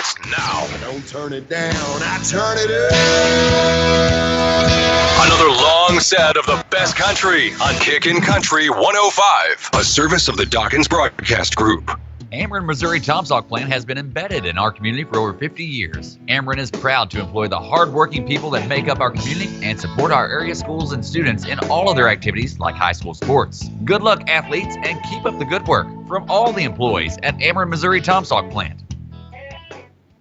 starts now. Don't turn it down, I turn it up. Another long set of the best country on Kickin' Country 105, a service of the Dawkins Broadcast Group. Ameren Missouri Tomahawk plant has been embedded in our community for over 50 years. Ameren is proud to employ the hard-working people that make up our community and support our area schools and students in all of their activities like high school sports. Good luck, athletes, and keep up the good work from all the employees at Ameren Missouri Tomahawk plant.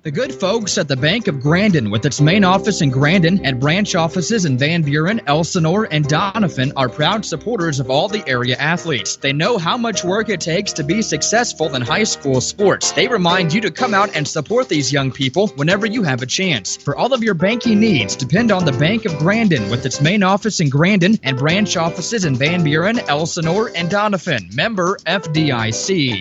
The good folks at the Bank of Grandin, with its main office in Grandin and branch offices in Van Buren, Elsinore, and Doniphan, are proud supporters of all the area athletes. They know how much work it takes to be successful in high school sports. They remind you to come out and support these young people whenever you have a chance. For all of your banking needs, depend on the Bank of Grandin, with its main office in Grandin and branch offices in Van Buren, Elsinore, and Doniphan. Member FDIC.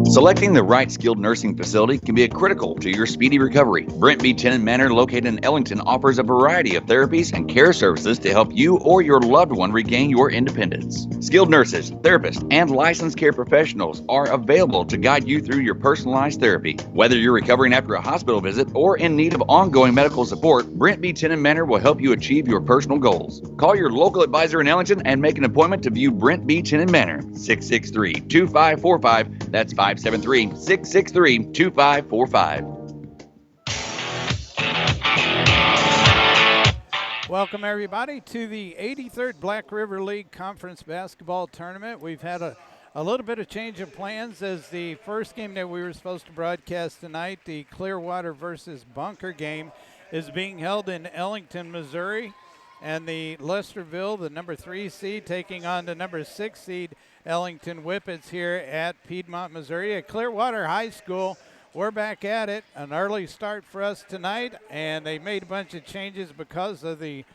Selecting the right skilled nursing facility can be critical to your speedy recovery. Brent B. Tennant Manor, located in Ellington, offers a variety of therapies and care services to help you or your loved one regain your independence. Skilled nurses, therapists, and licensed care professionals are available to guide you through your personalized therapy. Whether you're recovering after a hospital visit or in need of ongoing medical support, Brent B. Tennant Manor will help you achieve your personal goals. Call your local advisor in Ellington and make an appointment to view Brent B. Tennant Manor, 663-2545. That's 573-663-2545. Welcome, everybody, to the 83rd Black River League Conference Basketball Tournament. We've had a little bit of change of plans, as the first game that we were supposed to broadcast tonight, the Clearwater versus Bunker game, is being held in Ellington, Missouri. And the Lesterville, the number 3 seed, taking on the number 6 seed Ellington Whippets here at Piedmont, Missouri. At Clearwater High School, we're back at it. An early start for us tonight, and they made a bunch of changes because of the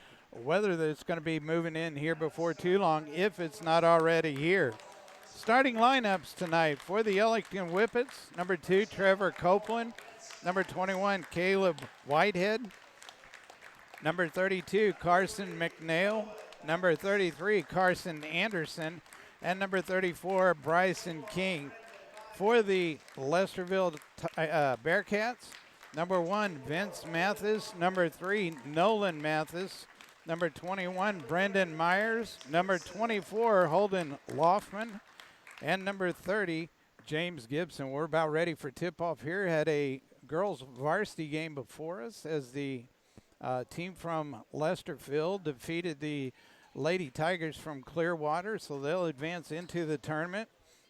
weather that's going to be moving in here before too long, if it's not already here. Starting lineups tonight for the Ellington Whippets: number 2, Trevor Copeland; number 21, Caleb Whitehead; number 32, Carson McNeil; number 33, Carson Anderson; and number 34, Bryson King. For the Lesterville Bearcats, number 1, Vince Mathis; number 3, Nolan Mathis; number 21, Brendan Myers; number 24, Holden Loftman; and number 30, James Gibson. We're about ready for tip-off here. Had a girls varsity game before us, as the team from Lesterville defeated the Lady Tigers from Clearwater, so they'll advance into the tournament.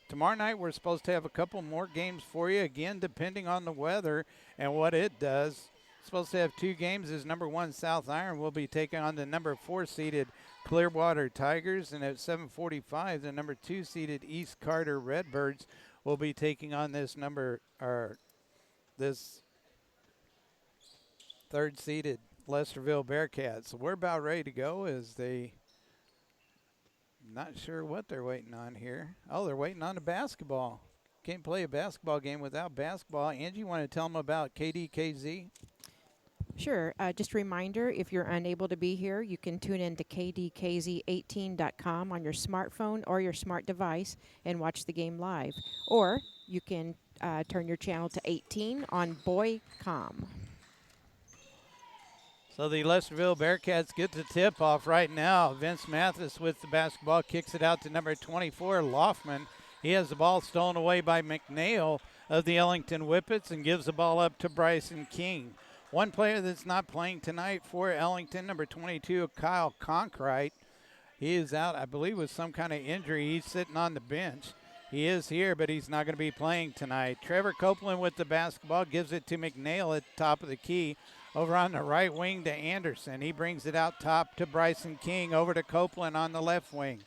Tomorrow night we're supposed to have a couple more games for you, again depending on the weather and what it does. Supposed to have 2 games, as number 1 South Iron will be taking on the number 4 seeded Clearwater Tigers, and at 7:45 the number 2 seeded East Carter Redbirds will be taking on this 3rd seeded Lesterville Bearcats. So we're about ready to go, as they not sure what they're waiting on here. Oh, they're waiting on the basketball. Can't play a basketball game without basketball. Angie, you want to tell them about KDKZ? Sure. Just a reminder, if you're unable to be here, you can tune in to kdkz18.com on your smartphone or your smart device and watch the game live. Or you can turn your channel to 18 on Boycom. So the Lesterville Bearcats get the tip-off right now. Vince Mathis with the basketball kicks it out to number 24, Loftman. He has the ball stolen away by McNeil of the Ellington Whippets and gives the ball up to Bryson King. One player that's not playing tonight for Ellington, number 22, Kyle Conkright. He is out, I believe, with some kind of injury. He's sitting on the bench. He is here, but he's not going to be playing tonight. Trevor Copeland with the basketball gives it to McNeil at the top of the key. Over on the right wing to Anderson. He brings it out top to Bryson King. Over to Copeland on the left wing.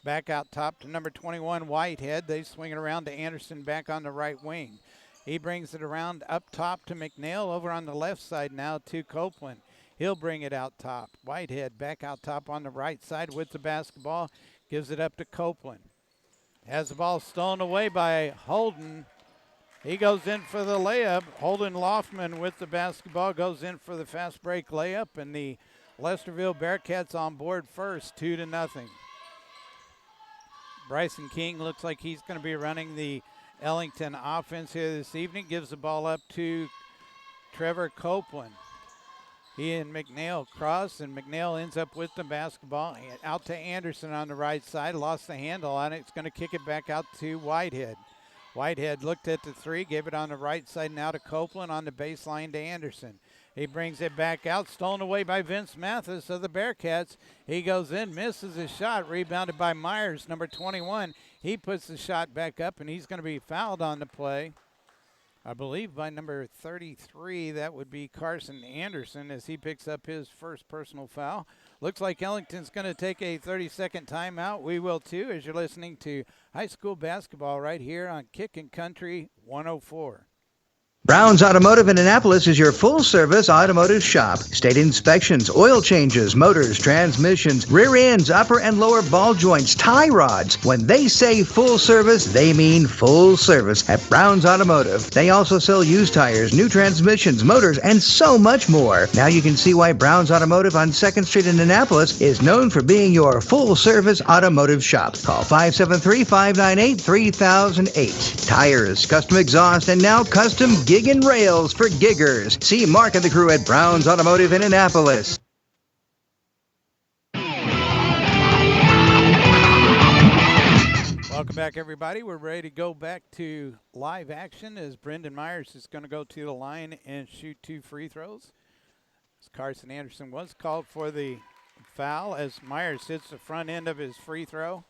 Back out top to number 21, Whitehead. They swing it around to Anderson back on the right wing. He brings it around up top to McNeil. Over on the left side now to Copeland. He'll bring it out top. Whitehead back out top on the right side with the basketball. Gives it up to Copeland. Has the ball stolen away by Holden. He goes in for the layup. Holden Loftman with the basketball goes in for the fast break layup, and the Lesterville Bearcats on board first, 2-0. Bryson King looks like he's going to be running the Ellington offense here this evening. Gives the ball up to Trevor Copeland. He and McNeil cross, and McNeil ends up with the basketball. Out to Anderson on the right side. Lost the handle on it. It's going to kick it back out to Whitehead. Whitehead looked at the three, gave it on the right side, now to Copeland on the baseline to Anderson. He brings it back out, stolen away by Vince Mathis of the Bearcats. He goes in, misses his shot, rebounded by Myers, number 21. He puts the shot back up, and he's going to be fouled on the play. I believe by number 33, that would be Carson Anderson as he picks up his first personal foul. Looks like Ellington's going to take a 30-second timeout. We will too, as you're listening to high school basketball right here on Kickin' Country 104. Brown's Automotive in Annapolis is your full-service automotive shop. State inspections, oil changes, motors, transmissions, rear ends, upper and lower ball joints, tie rods. When they say full service, they mean full service at Brown's Automotive. They also sell used tires, new transmissions, motors, and so much more. Now you can see why Brown's Automotive on 2nd Street in Annapolis is known for being your full-service automotive shop. Call 573-598-3008. Tires, custom exhaust, and now custom gig and rails for giggers. See Mark and the crew at Brown's Automotive in Annapolis. Welcome back, everybody. We're ready to go back to live action as Brendan Myers is going to go to the line and shoot 2 free throws. As Carson Anderson was called for the foul as Myers hits the front end of his free throw.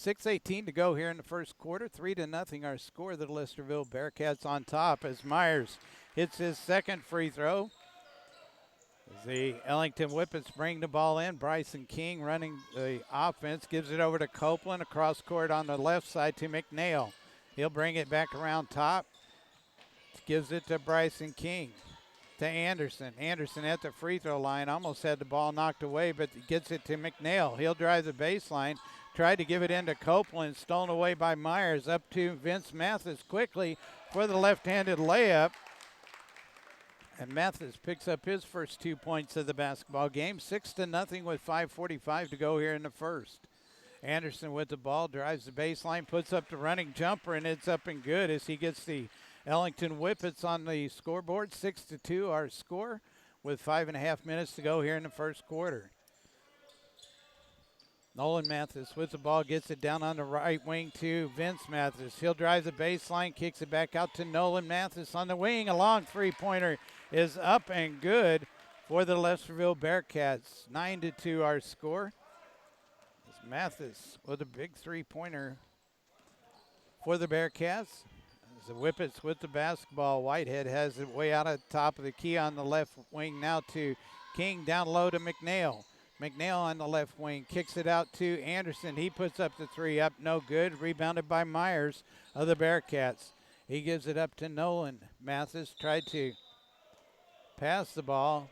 6:18 to go here in the first quarter. 3-0 our score. The Listerville Bearcats on top as Myers hits his second free throw. As the Ellington Whippets bring the ball in. Bryson King running the offense. Gives it over to Copeland across court on the left side to McNeil. He'll bring it back around top. Gives it to Bryson King. To Anderson. Anderson at the free throw line. Almost had the ball knocked away, but gets it to McNeil. He'll drive the baseline. Tried to give it into Copeland, stolen away by Myers. Up to Vince Mathis quickly for the left-handed layup. And Mathis picks up his first 2 points of the basketball game. 6-0 with 5:45 to go here in the first. Anderson with the ball, drives the baseline, puts up the running jumper, and it's up and good as he gets the Ellington Whippets on the scoreboard. 6-2 our score with 5.5 minutes to go here in the first quarter. Nolan Mathis with the ball, gets it down on the right wing to Vince Mathis. He'll drive the baseline, kicks it back out to Nolan Mathis on the wing. A long three-pointer is up and good for the Lesterville Bearcats. 9-2 our score. It's Mathis with a big three-pointer for the Bearcats. As the Whippets with the basketball, Whitehead has it way out at the top of the key on the left wing now to King, down low to McNeil. McNeil on the left wing, kicks it out to Anderson. He puts up the three, up no good. Rebounded by Myers of the Bearcats. He gives it up to Nolan. Mathis tried to pass the ball.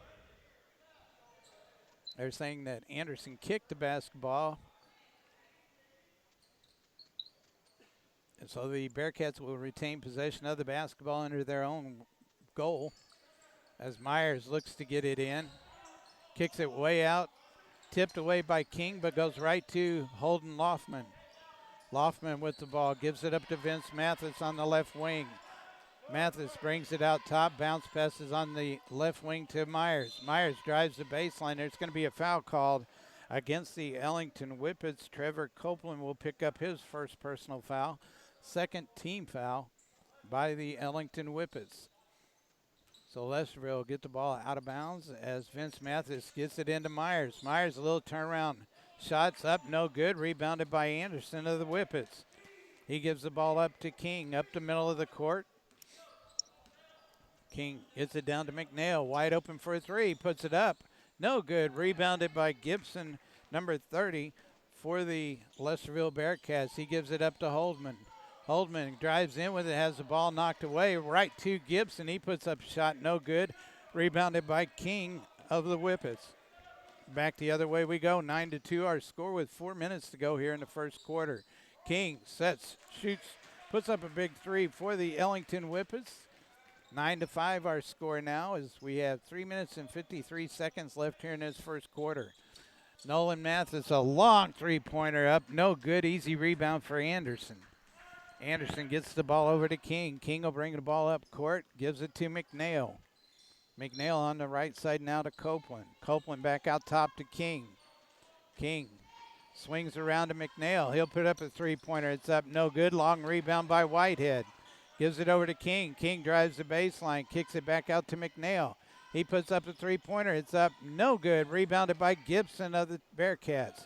They're saying that Anderson kicked the basketball. And so the Bearcats will retain possession of the basketball under their own goal as Myers looks to get it in. Kicks it way out. Tipped away by King, but goes right to Holden Loftman. Loftman with the ball, gives it up to Vince Mathis on the left wing. Mathis brings it out top, bounce passes on the left wing to Myers. Myers drives the baseline. There's going to be a foul called against the Ellington Whippets. Trevor Copeland will pick up his first personal foul. Second team foul by the Ellington Whippets. So Lesterville will get the ball out of bounds as Vince Mathis gets it into Myers. Myers, a little turnaround. Shots up, no good. Rebounded by Anderson of the Whippets. He gives the ball up to King, up the middle of the court. King gets it down to McNeil. Wide open for a three. Puts it up. No good. Rebounded by Gibson, number 30, for the Lesterville Bearcats. He gives it up to Holdman. Holdman drives in with it, has the ball knocked away, right to Gibson. He puts up a shot, no good. Rebounded by King of the Whippets. Back the other way we go, 9-2 our score with 4 minutes to go here in the first quarter. King sets, shoots, puts up a big three for the Ellington Whippets. 9-5 our score now as we have 3 minutes and 53 seconds left here in this first quarter. Nolan Mathis, a long three-pointer up, no good, easy rebound for Anderson. Anderson gets the ball over to King. King will bring the ball up court, gives it to McNeil. McNeil on the right side now to Copeland. Copeland back out top to King. King swings around to McNeil. He'll put up a three-pointer. It's up, no good. Long rebound by Whitehead. Gives it over to King. King drives the baseline, kicks it back out to McNeil. He puts up a three-pointer. It's up, no good. Rebounded by Gibson of the Bearcats.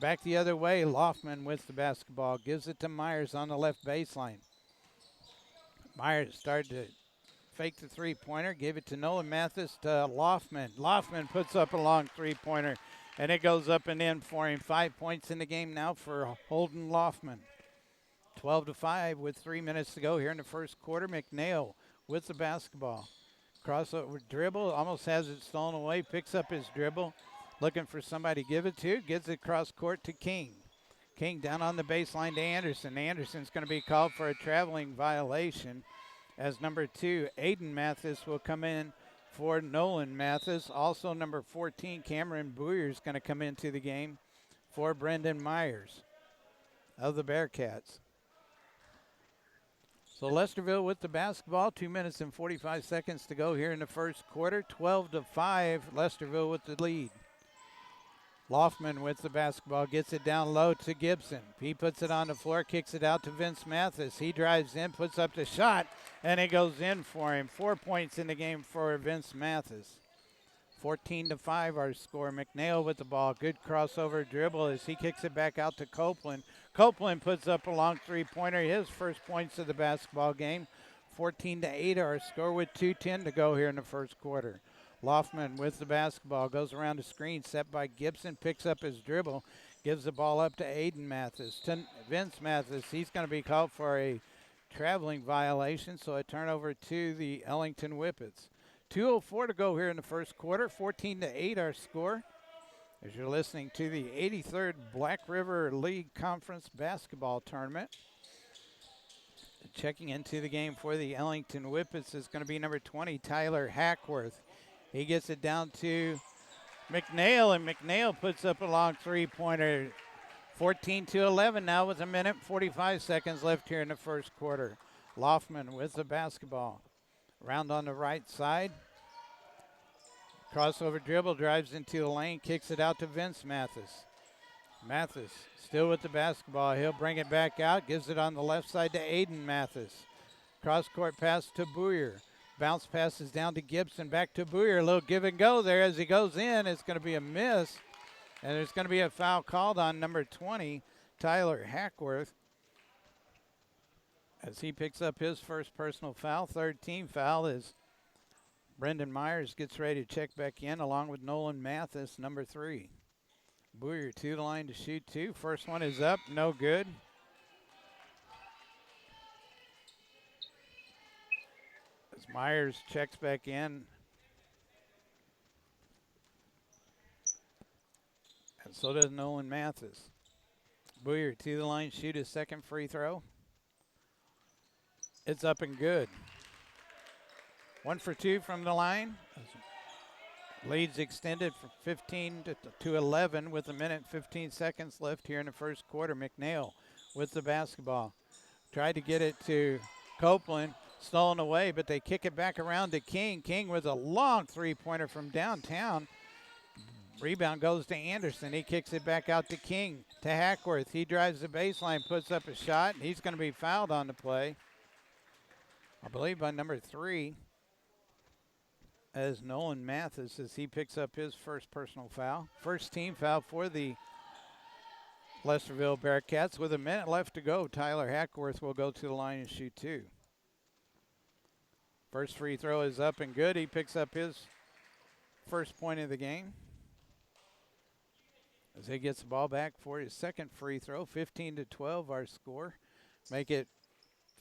Back the other way, Loftman with the basketball. Gives it to Myers on the left baseline. Myers started to fake the three-pointer. Gave it to Nolan Mathis to Loftman. Loftman puts up a long three-pointer, and it goes up and in for him. 5 points in the game now for Holden Loftman. 12-5 with 3 minutes to go here in the first quarter. McNeil with the basketball. Crossover dribble, almost has it stolen away. Picks up his dribble. Looking for somebody to give it to. Gives it cross court to King. King down on the baseline to Anderson. Anderson's going to be called for a traveling violation as number 2, Aiden Mathis, will come in for Nolan Mathis. Also number 14, Cameron Boyer, is going to come into the game for Brendan Myers of the Bearcats. So Lesterville with the basketball. 2 minutes and 45 seconds to go here in the first quarter. 12-5, Lesterville with the lead. Loftman with the basketball, gets it down low to Gibson. He puts it on the floor, kicks it out to Vince Mathis. He drives in, puts up the shot, and it goes in for him. 4 points in the game for Vince Mathis. 14-5 our score. McNeil with the ball. Good crossover dribble as he kicks it back out to Copeland. Copeland puts up a long three-pointer, his first points of the basketball game. 14-8 our score with 2:10 to go here in the first quarter. Loftman with the basketball, goes around the screen, set by Gibson, picks up his dribble, gives the ball up to Aiden Mathis. To Vince Mathis, he's going to be called for a traveling violation, so a turnover to the Ellington Whippets. 2:04 to go here in the first quarter, 14-8 our score. As you're listening to the 83rd Black River League Conference Basketball Tournament. Checking into the game for the Ellington Whippets is going to be number 20, Tyler Hackworth. He gets it down to McNeil, and McNeil puts up a long three-pointer. 14-11 now with 1 minute 45 seconds left here in the first quarter. Loftman with the basketball. Round on the right side. Crossover dribble, drives into the lane, kicks it out to Vince Mathis. Mathis still with the basketball. He'll bring it back out, gives it on the left side to Aiden Mathis. Cross-court pass to Boyer. Bounce passes down to Gibson, back to Boyer. A little give and go there as he goes in. It's going to be a miss, and there's going to be a foul called on number 20, Tyler Hackworth, as he picks up his first personal foul. Third team foul as Brendan Myers gets ready to check back in along with Nolan Mathis, number 3. Boyer to the line to shoot two. First one is up, no good. As Myers checks back in. And so does Nolan Mathis. Boyer to the line, shoot his second free throw. It's up and good. 1 for 2 from the line. Leads extended from 15 to 11 with 1 minute 15 seconds left here in the first quarter. McNeil with the basketball. Tried to get it to Copeland. Stolen away, but they kick it back around to King. King with a long three-pointer from downtown. Rebound goes to Anderson. He kicks it back out to King, to Hackworth. He drives the baseline, puts up a shot, and he's going to be fouled on the play, I believe by number 3, as Nolan Mathis, as he picks up his first personal foul. First team foul for the Lesterville Bearcats. With 1 minute left to go, Tyler Hackworth will go to the line and shoot two. First free throw is up and good. He picks up his first point of the game as he gets the ball back for his second free throw. 15-12 our score. Make it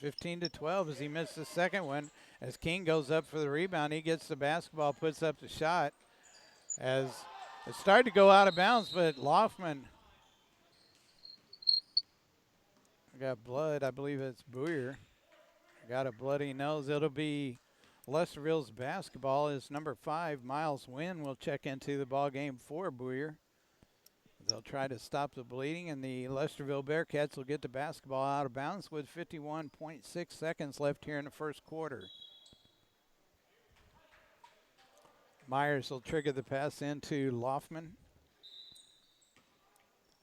15-12 as he missed the second one. As King goes up for the rebound, he gets the basketball, puts up the shot. As it started to go out of bounds, but Loftman got blood. I believe it's Boyer. Got a bloody nose. It'll be Lesterville's basketball as number 5, Miles Wynn, will check into the ball game for Boyer. They'll try to stop the bleeding, and the Lesterville Bearcats will get the basketball out of bounds with 51.6 seconds left here in the first quarter. Myers will trigger the pass into Loftman.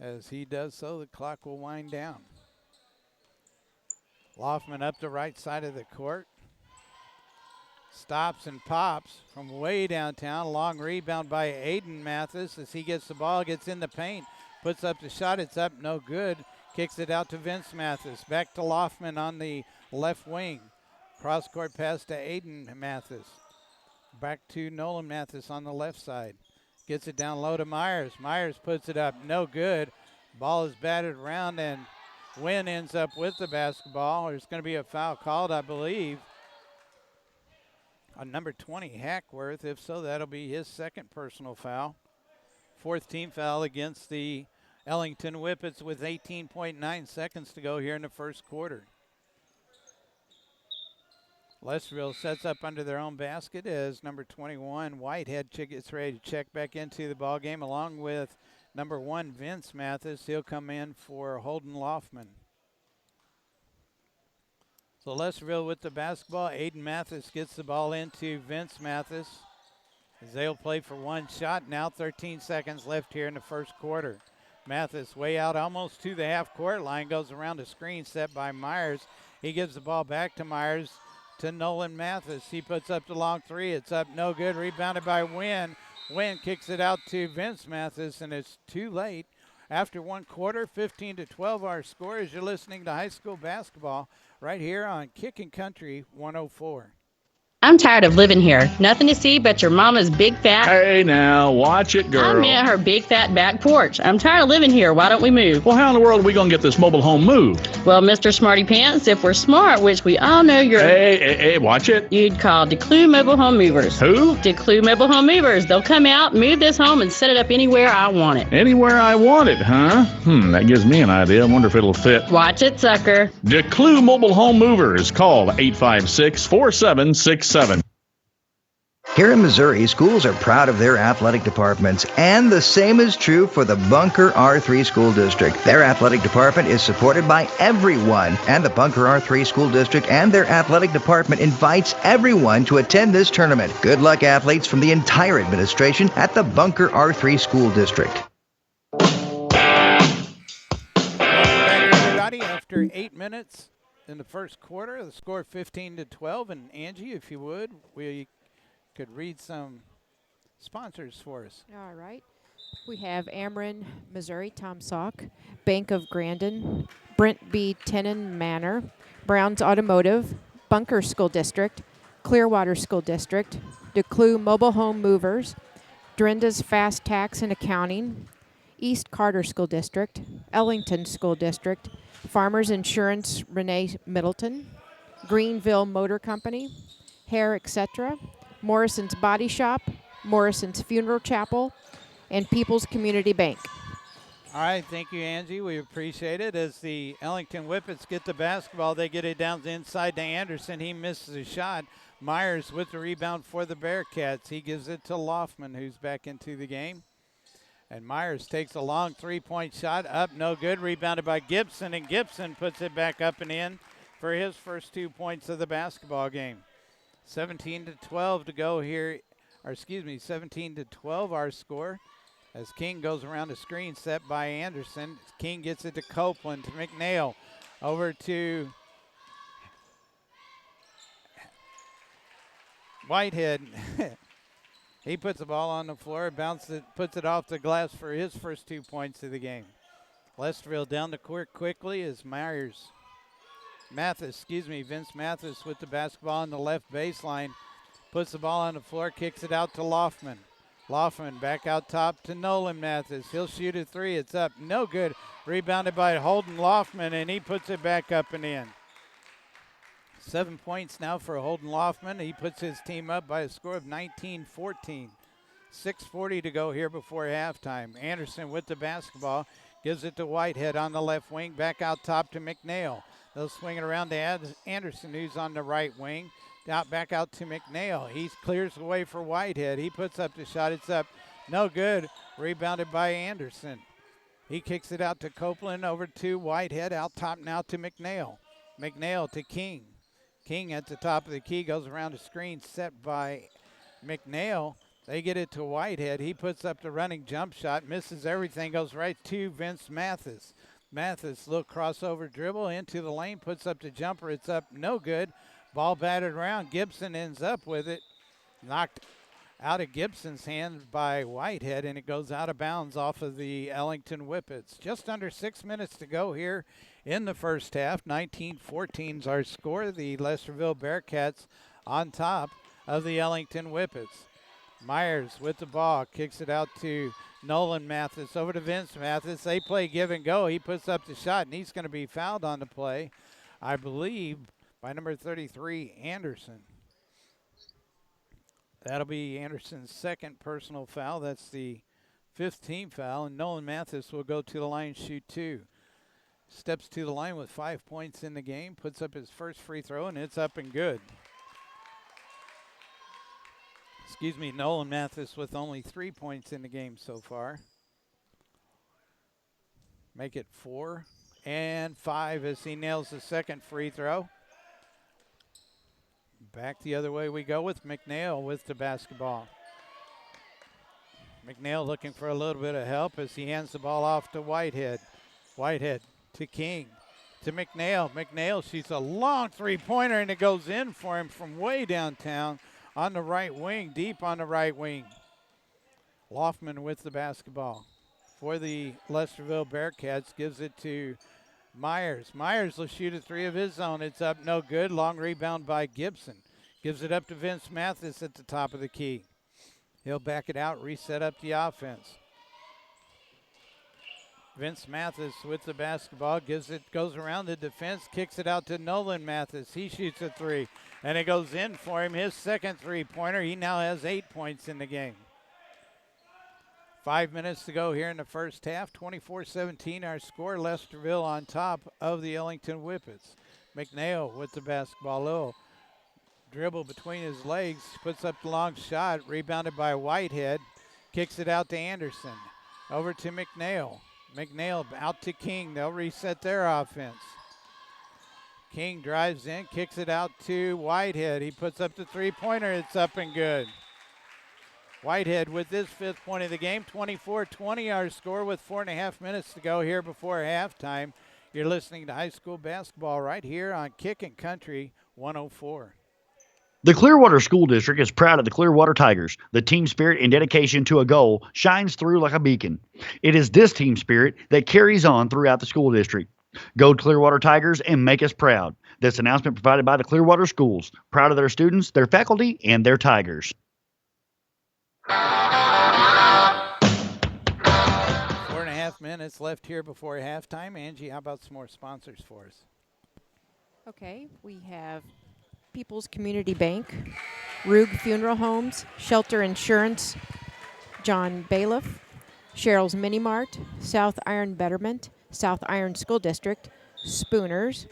As he does so, the clock will wind down. Loftman up the right side of the court. Stops and pops from way downtown. Long rebound by Aiden Mathis as he gets the ball, gets in the paint, puts up the shot. It's up, no good. Kicks it out to Vince Mathis. Back to Loftman on the left wing. Cross-court pass to Aiden Mathis. Back to Nolan Mathis on the left side. Gets it down low to Myers. Myers puts it up, no good. Ball is batted around, and Wynn ends up with the basketball. There's going to be a foul called, I believe, on number 20, Hackworth. If so, that'll be his second personal foul. Fourth team foul against the Ellington Whippets with 18.9 seconds to go here in the first quarter. Lesterville sets up under their own basket as number 21, Whitehead, gets ready to check back into the ball game along with number 1, Vince Mathis. He'll come in for Holden Loftman. So Lesterville with the basketball. Aiden Mathis gets the ball into Vince Mathis as they'll play for one shot. Now 13 seconds left here in the first quarter. Mathis way out almost to the half-court line. Goes around a screen set by Myers. He gives the ball back to Myers to Nolan Mathis. He puts up the long three. It's up, no good. Rebounded by Wynn. Wynn kicks it out to Vince Mathis, and it's too late. After one quarter, 15-12 our score as you're listening to high school basketball right here on Kickin' Country 104. I'm tired of living here. Nothing to see but your mama's big fat... Hey now, watch it, girl. I meant her big fat back porch. I'm tired of living here. Why don't we move? Well, how in the world are we going to get this mobile home moved? Well, Mr. Smarty Pants, if we're smart, which we all know you're... Hey, watch it. You'd call DeClue Mobile Home Movers. Who? DeClue Mobile Home Movers. They'll come out, move this home, and set it up anywhere I want it. Anywhere I want it, huh? That gives me an idea. I wonder if it'll fit. Watch it, sucker. DeClue Mobile Home Movers. Call 856-4767. Here in Missouri, schools are proud of their athletic departments, and the same is true for the Bunker R3 School District. Their athletic department is supported by everyone, and the Bunker R3 School District and their athletic department invites everyone to attend this tournament. Good luck, athletes, from the entire administration at the Bunker R3 School District. Welcome back, everybody. After 8 minutes in the first quarter, the score 15-12, and Angie, if you would, we could read some sponsors for us. All right. We have Ameren, Missouri, Tom Salk, Bank of Grandin, Brent B. Tenon Manor, Brown's Automotive, Bunker School District, Clearwater School District, DeClue Mobile Home Movers, Drenda's Fast Tax and Accounting, East Carter School District, Ellington School District, Farmers Insurance Renee Middleton, Greenville Motor Company, Hair Etc., Morrison's Body Shop, Morrison's Funeral Chapel, and People's Community Bank. All right, thank you, Angie. We appreciate it. As the Ellington Whippets get the basketball, they get it down the inside to Anderson. He misses a shot. Myers with the rebound for the Bearcats. He gives it to Loftman, who's back into the game. And Myers takes a long three-point shot. Up, no good. Rebounded by Gibson, and Gibson puts it back up and in for his first 2 points of the basketball game. 17-12 to go here, 17-12 our score as King goes around the screen set by Anderson. King gets it to Copeland, to McNeil, over to Whitehead. He puts the ball on the floor, bounces it, puts it off the glass for his first 2 points of the game. Lesterville down the court quickly as Vince Mathis with the basketball on the left baseline. Puts the ball on the floor, kicks it out to Loftman. Loftman back out top to Nolan Mathis. He'll shoot a three. It's up, no good. Rebounded by Holden Loftman, and he puts it back up and in. 7 points now for Holden Loftman. He puts his team up by a score of 19-14. 6:40 to go here before halftime. Anderson with the basketball. Gives it to Whitehead on the left wing. Back out top to McNeil. They'll swing it around to Anderson, who's on the right wing. Back out to McNeil. He clears away for Whitehead. He puts up the shot. It's up. No good. Rebounded by Anderson. He kicks it out to Copeland, over to Whitehead, out top now to McNeil. McNeil to King. King at the top of the key, goes around the screen, set by McNeil. They get it to Whitehead. He puts up the running jump shot, misses everything, goes right to Vince Mathis. Mathis, little crossover dribble into the lane, puts up the jumper. It's up, no good. Ball batted around. Gibson ends up with it. Knocked out of Gibson's hand by Whitehead, and it goes out of bounds off of the Ellington Whippets. Just under 6 minutes to go here in the first half. 19-14 is our score. The Lesterville Bearcats on top of the Ellington Whippets. Myers with the ball, kicks it out to Nolan Mathis, over to Vince Mathis. They play give and go. He puts up the shot, and he's going to be fouled on the play, I believe, by number 33, Anderson. That'll be Anderson's second personal foul. That's the 5th team foul, and Nolan Mathis will go to the line, shoot 2. Steps to the line with 5 points in the game, puts up his first free throw, and it's up and good. Nolan Mathis with only 3 points in the game so far. Make it 4 and 5 as he nails the second free throw. Back the other way we go with McNeil with the basketball. McNeil looking for a little bit of help as he hands the ball off to Whitehead. Whitehead to King to McNeil. McNeil shoots a long three-pointer, and it goes in for him from way downtown on the right wing, deep on the right wing. Loftman with the basketball for the Lesterville Bearcats, gives it to Myers. Myers will shoot a 3 of his own. It's up, no good. Long rebound by Gibson. Gives it up to Vince Mathis at the top of the key. He'll back it out, reset up the offense. Vince Mathis with the basketball, goes around the defense, kicks it out to Nolan Mathis. He shoots a 3, and it goes in for him. His second three-pointer. He now has 8 points in the game. 5 minutes to go here in the first half. 24-17 our score. Lesterville on top of the Ellington Whippets. McNeil with the basketball. Little dribble between his legs. Puts up the long shot. Rebounded by Whitehead. Kicks it out to Anderson. Over to McNeil. McNeil out to King. They'll reset their offense. King drives in, kicks it out to Whitehead. He puts up the three-pointer. It's up and good. Whitehead with his 5th point of the game. 24-20 our score with 4.5 minutes to go here before halftime. You're listening to high school basketball right here on Kickin' Country 104. The Clearwater School District is proud of the Clearwater Tigers. The team spirit and dedication to a goal shines through like a beacon. It is this team spirit that carries on throughout the school district. Go Clearwater Tigers and make us proud. This announcement provided by the Clearwater Schools, proud of their students, their faculty, and their Tigers. 4.5 minutes left here before halftime. Angie, how about some more sponsors for us? Okay, we have People's Community Bank, Rug Funeral Homes, Shelter Insurance, John Bailiff, Cheryl's Mini Mart, South Iron Betterment, South Iron School District, Spooners,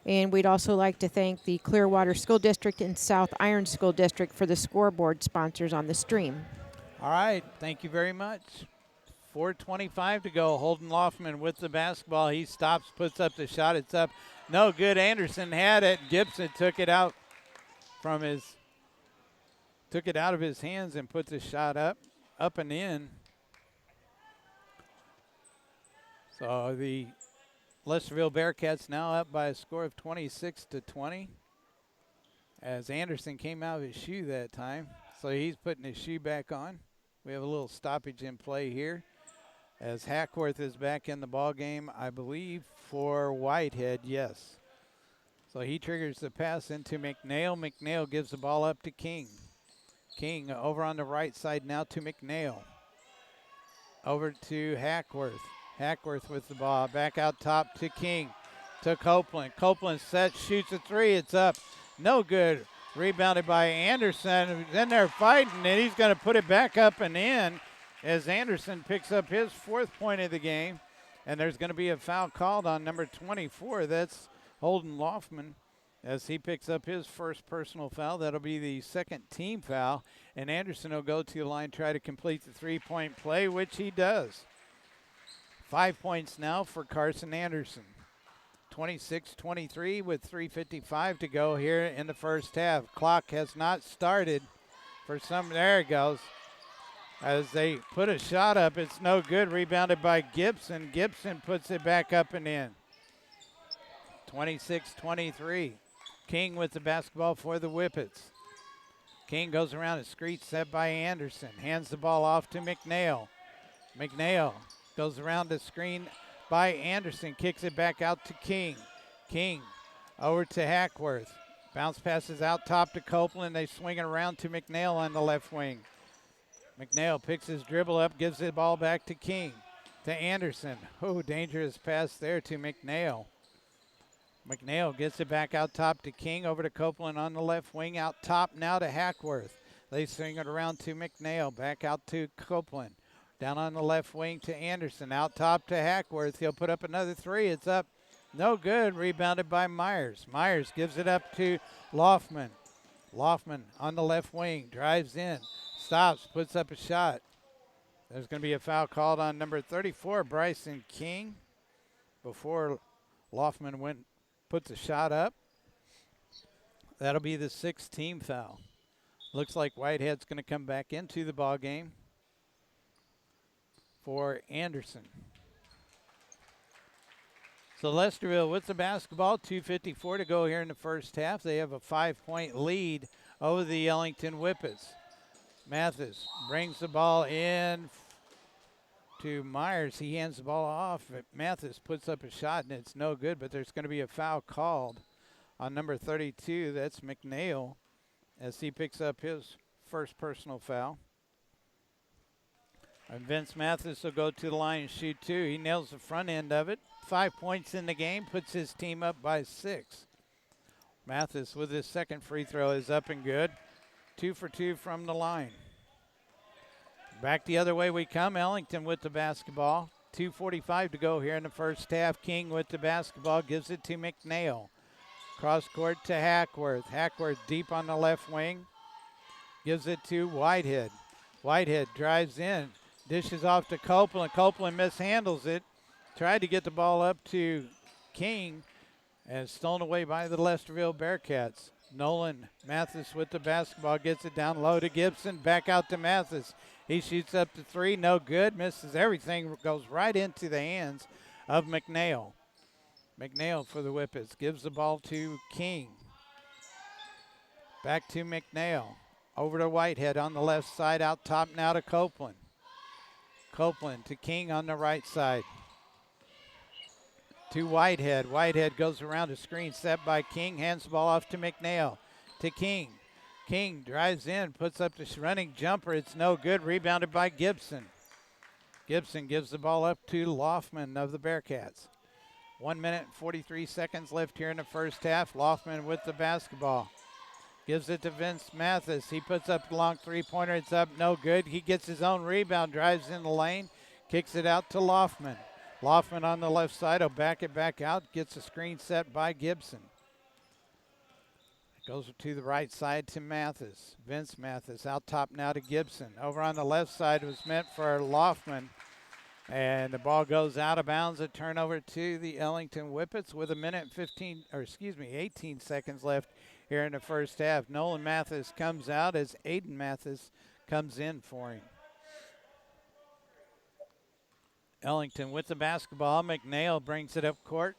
and we'd also like to thank the Clearwater School District and South Iron School District for the scoreboard sponsors on the stream. All right, thank you very much. 4:25 to go. Holden Loftman with the basketball. He stops, puts up the shot. It's up. No good. Anderson had it. Gibson took it out of his hands and put the shot up and in. So the Lesterville Bearcats now up by a score of 26-20 as Anderson came out of his shoe that time. So he's putting his shoe back on. We have a little stoppage in play here as Hackworth is back in the ball game, I believe, for Whitehead, yes. So he triggers the pass into McNeil. McNeil gives the ball up to King. King over on the right side now to McNeil. Over to Hackworth. Hackworth with the ball. Back out top to King. To Copeland. Copeland sets, shoots a 3. It's up. No good. Rebounded by Anderson. Then they're fighting, and he's going to put it back up and in as Anderson picks up his 4th point of the game. And there's going to be a foul called on number 24. That's Holden Loftman as he picks up his first personal foul. That'll be the 2nd team foul. And Anderson will go to the line, try to complete the 3-point play, which he does. 5 points now for Carson Anderson. 26-23 with 3:55 to go here in the first half. Clock has not started for some. There it goes. As they put a shot up, it's no good. Rebounded by Gibson. Gibson puts it back up and in. 26-23. King with the basketball for the Whippets. King goes around a screen set by Anderson. Hands the ball off to McNeil. McNeil goes around the screen by Anderson. Kicks it back out to King. King over to Hackworth. Bounce passes out top to Copeland. They swing it around to McNeil on the left wing. McNeil picks his dribble up, gives the ball back to King. To Anderson. Oh, dangerous pass there to McNeil. McNeil gets it back out top to King, over to Copeland on the left wing, out top now to Hackworth. They swing it around to McNeil, back out to Copeland. Down on the left wing to Anderson, out top to Hackworth. He'll put up another three. It's up, no good, rebounded by Myers. Myers gives it up to Loftman. Loftman on the left wing, drives in, stops, puts up a shot. There's going to be a foul called on number 34, Bryson King, before Loftman puts a shot up. That'll be the 6th team foul. Looks like Whitehead's going to come back into the ball game for Anderson. So Lesterville with the basketball, 2:54 to go here in the first half. They have a 5-point lead over the Ellington Whippets. Mathis brings the ball in to Myers. He hands the ball off. Mathis puts up a shot, and it's no good, but there's going to be a foul called on number 32. That's McNeil, as he picks up his first personal foul. And Vince Mathis will go to the line and shoot two. He nails the front end of it. 5 points in the game, puts his team up by 6. Mathis with his second free throw is up and good. 2 for 2 from the line. Back the other way we come. Ellington with the basketball. 2:45 to go here in the first half. King with the basketball, gives it to McNeil. Cross court to Hackworth. Hackworth deep on the left wing. Gives it to Whitehead. Whitehead drives in. Dishes off to Copeland. Copeland mishandles it. Tried to get the ball up to King, and stolen away by the Lesterville Bearcats. Nolan Mathis with the basketball, gets it down low to Gibson. Back out to Mathis. He shoots up to three, no good. Misses everything, goes right into the hands of McNeil. McNeil for the Whippets gives the ball to King. Back to McNeil. Over to Whitehead on the left side, out top now to Copeland. Copeland to King on the right side. To Whitehead. Whitehead goes around a screen set by King, hands the ball off to McNeil. To King. King drives in, puts up the running jumper. It's no good. Rebounded by Gibson. Gibson gives the ball up to Loftman of the Bearcats. 1 minute and 43 seconds left here in the first half. Loftman with the basketball. Gives it to Vince Mathis. He puts up the long three-pointer. It's up, no good. He gets his own rebound, drives in the lane, kicks it out to Loftman. Loftman on the left side will back it back out, gets a screen set by Gibson. Goes to the right side to Mathis. Vince Mathis out top now to Gibson. Over on the left side was meant for Loftman. And the ball goes out of bounds. A turnover to the Ellington Whippets with 18 seconds left here in the first half. Nolan Mathis comes out as Aiden Mathis comes in for him. Ellington with the basketball. McNeil brings it up court.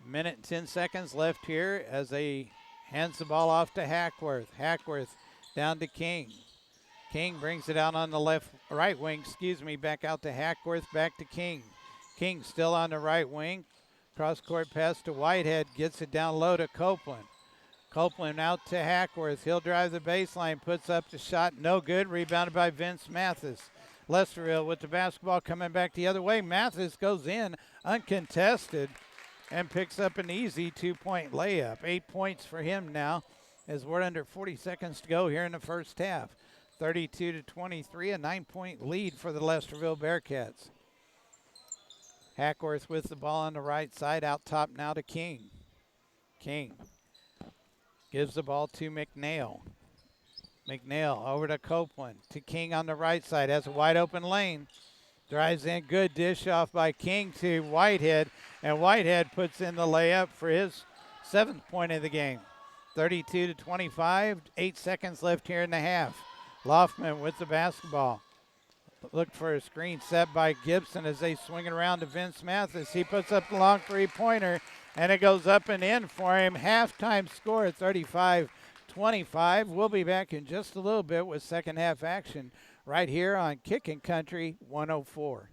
Minute and 10 seconds left here as they hands the ball off to Hackworth. Hackworth down to King. King brings it out on the right wing, back out to Hackworth, back to King. King still on the right wing. Cross court pass to Whitehead, gets it down low to Copeland. Copeland out to Hackworth. He'll drive the baseline, puts up the shot, no good. Rebounded by Vince Mathis. Lesterville with the basketball coming back the other way. Mathis goes in uncontested and picks up an easy 2-point layup. 8 points for him now as we're under 40 seconds to go here in the first half. 32-23, a 9-point lead for the Lesterville Bearcats. Hackworth with the ball on the right side, out top now to King. King gives the ball to McNeil. McNeil over to Copeland, to King on the right side, has a wide open lane. Drives in, good dish off by King to Whitehead, and Whitehead puts in the layup for his 7th point of the game. 32-25, 8 seconds left here in the half. Loftman with the basketball. Looked for a screen set by Gibson as they swing it around to Vince Mathis. He puts up the long three-pointer, and it goes up and in for him. Halftime score at 35-25. We'll be back in just a little bit with second half action right here on Kickin' Country 104.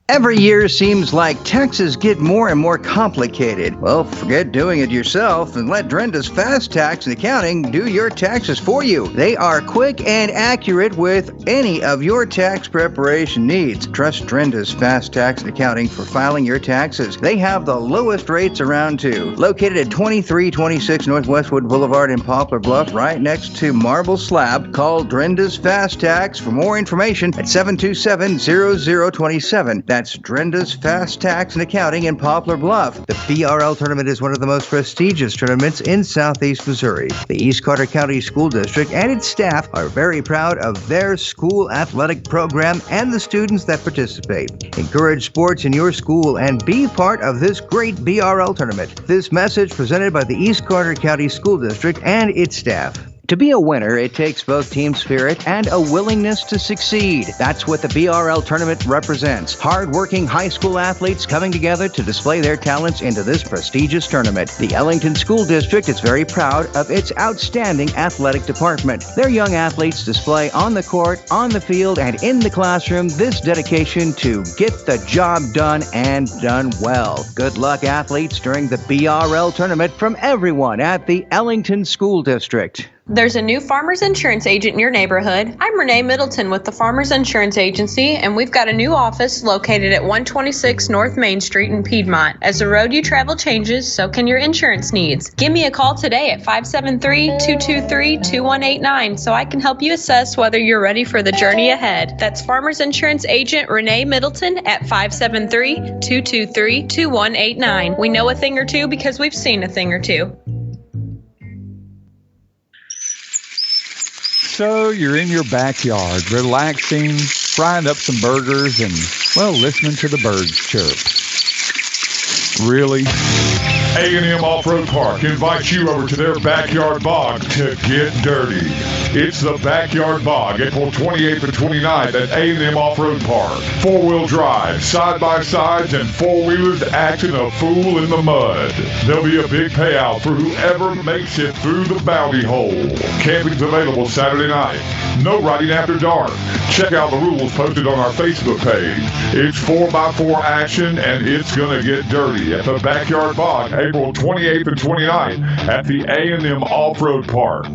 Every year seems like taxes get more and more complicated. Well, forget doing it yourself and let Drenda's Fast Tax and Accounting do your taxes for you. They are quick and accurate with any of your tax preparation needs. Trust Drenda's Fast Tax and Accounting for filing your taxes. They have the lowest rates around too. Located at 2326 North Westwood Boulevard in Poplar Bluff, right next to Marble Slab. Call Drenda's Fast Tax for more information at 727-0027. That's Drenda's Fast Tax and Accounting in Poplar Bluff. The BRL tournament is one of the most prestigious tournaments in southeast Missouri. The East Carter County School District and its staff are very proud of their school athletic program and the students that participate. Encourage sports in your school and be part of this great BRL tournament. This message presented by the East Carter County School District and its staff. To be a winner, it takes both team spirit and a willingness to succeed. That's what the BRL tournament represents. Hard-working high school athletes coming together to display their talents into this prestigious tournament. The Ellington School District is very proud of its outstanding athletic department. Their young athletes display on the court, on the field, and in the classroom this dedication to get the job done and done well. Good luck, athletes, during the BRL tournament from everyone at the Ellington School District. There's a new Farmers Insurance agent in your neighborhood. I'm Renee Middleton with the Farmers Insurance Agency, and we've got a new office located at 126 North Main Street in Piedmont. As the road you travel changes, so can your insurance needs. Give me a call today at 573-223-2189 so I can help you assess whether you're ready for the journey ahead. That's Farmers Insurance Agent Renee Middleton at 573-223-2189. We know a thing or two because we've seen a thing or two. So you're in your backyard, relaxing, frying up some burgers, and, well, listening to the birds chirp. Really? A&M Off-Road Park invites you over to their backyard bog to get dirty. It's the Backyard Bog, April 28th and 29th at A&M Off-Road Park. Four-wheel drive, side-by-sides, and four-wheelers acting a fool in the mud. There'll be a big payout for whoever makes it through the bounty hole. Camping's available Saturday night. No riding after dark. Check out the rules posted on our Facebook page. It's 4x4 action, and it's going to get dirty at the Backyard Bog, April 28th and 29th at the A&M Off-Road Park.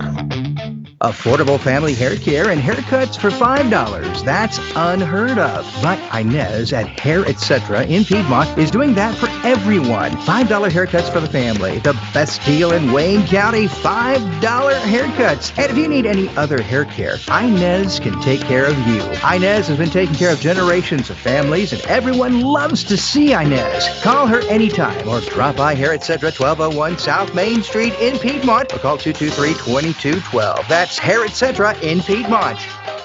Affordable family hair care and haircuts for $5. That's unheard of. But Inez at Hair Etc. in Piedmont is doing that for everyone. $5 haircuts for the family. The best deal in Wayne County, $5 haircuts. And if you need any other hair care, Inez can take care of you. Inez has been taking care of generations of families, and everyone loves to see Inez. Call her anytime or drop by Hair Etc. 1201 South Main Street in Piedmont or call 223-2212. That's Hair Etc. in Piedmont.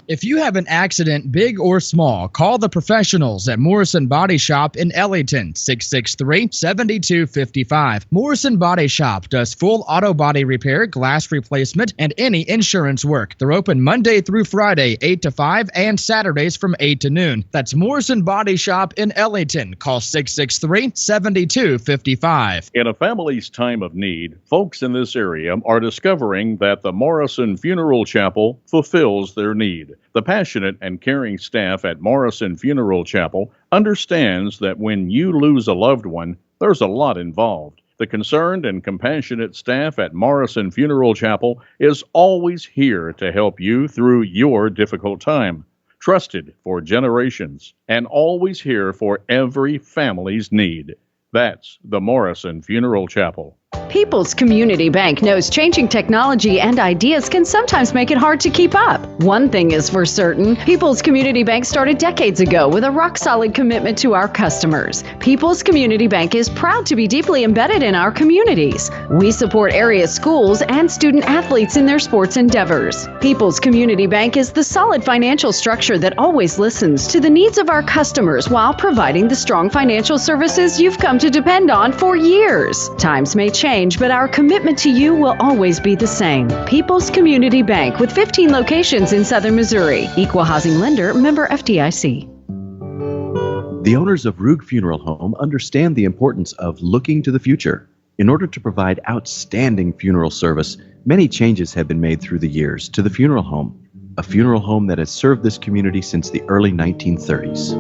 If you have an accident, big or small, call the professionals at Morrison Body Shop in Ellington, 663-7255. Morrison Body Shop does full auto body repair, glass replacement, and any insurance work. They're open Monday through Friday, 8 to 5, and Saturdays from 8 to noon. That's Morrison Body Shop in Ellington. Call 663-7255. In a family's time of need, folks in this area are discovering that the Morrison Funeral Chapel fulfills their need. The passionate and caring staff at Morrison Funeral Chapel understands that when you lose a loved one, there's a lot involved. The concerned and compassionate staff at Morrison Funeral Chapel is always here to help you through your difficult time. Trusted for generations and always here for every family's need. That's the Morrison Funeral Chapel. People's Community Bank knows changing technology and ideas can sometimes make it hard to keep up. One thing is for certain, People's Community Bank started decades ago with a rock-solid commitment to our customers. People's Community Bank is proud to be deeply embedded in our communities. We support area schools and student athletes in their sports endeavors. People's Community Bank is the solid financial structure that always listens to the needs of our customers while providing the strong financial services you've come to depend on for years. Times may change, but our commitment to you will always be the same. People's Community Bank with 15 locations in southern Missouri. Equal housing lender, member FDIC. The owners of Roog Funeral Home understand the importance of looking to the future. In order to provide outstanding funeral service, many changes have been made through the years to the funeral home, a funeral home that has served this community since the early 1930s.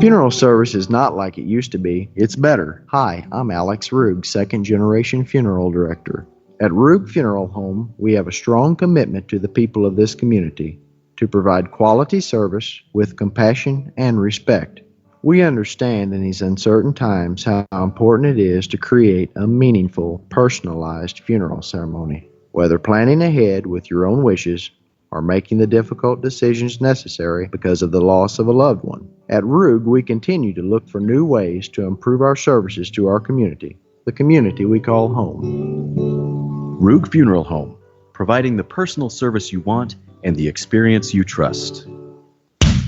Funeral service is not like it used to be. It's better. Hi, I'm Alex Roog, second-generation funeral director. At Roog Funeral Home, we have a strong commitment to the people of this community to provide quality service with compassion and respect. We understand in these uncertain times how important it is to create a meaningful, personalized funeral ceremony. Whether planning ahead with your own wishes or making the difficult decisions necessary because of the loss of a loved one. At Roog, we continue to look for new ways to improve our services to our community, the community we call home. Roog Funeral Home, providing the personal service you want and the experience you trust.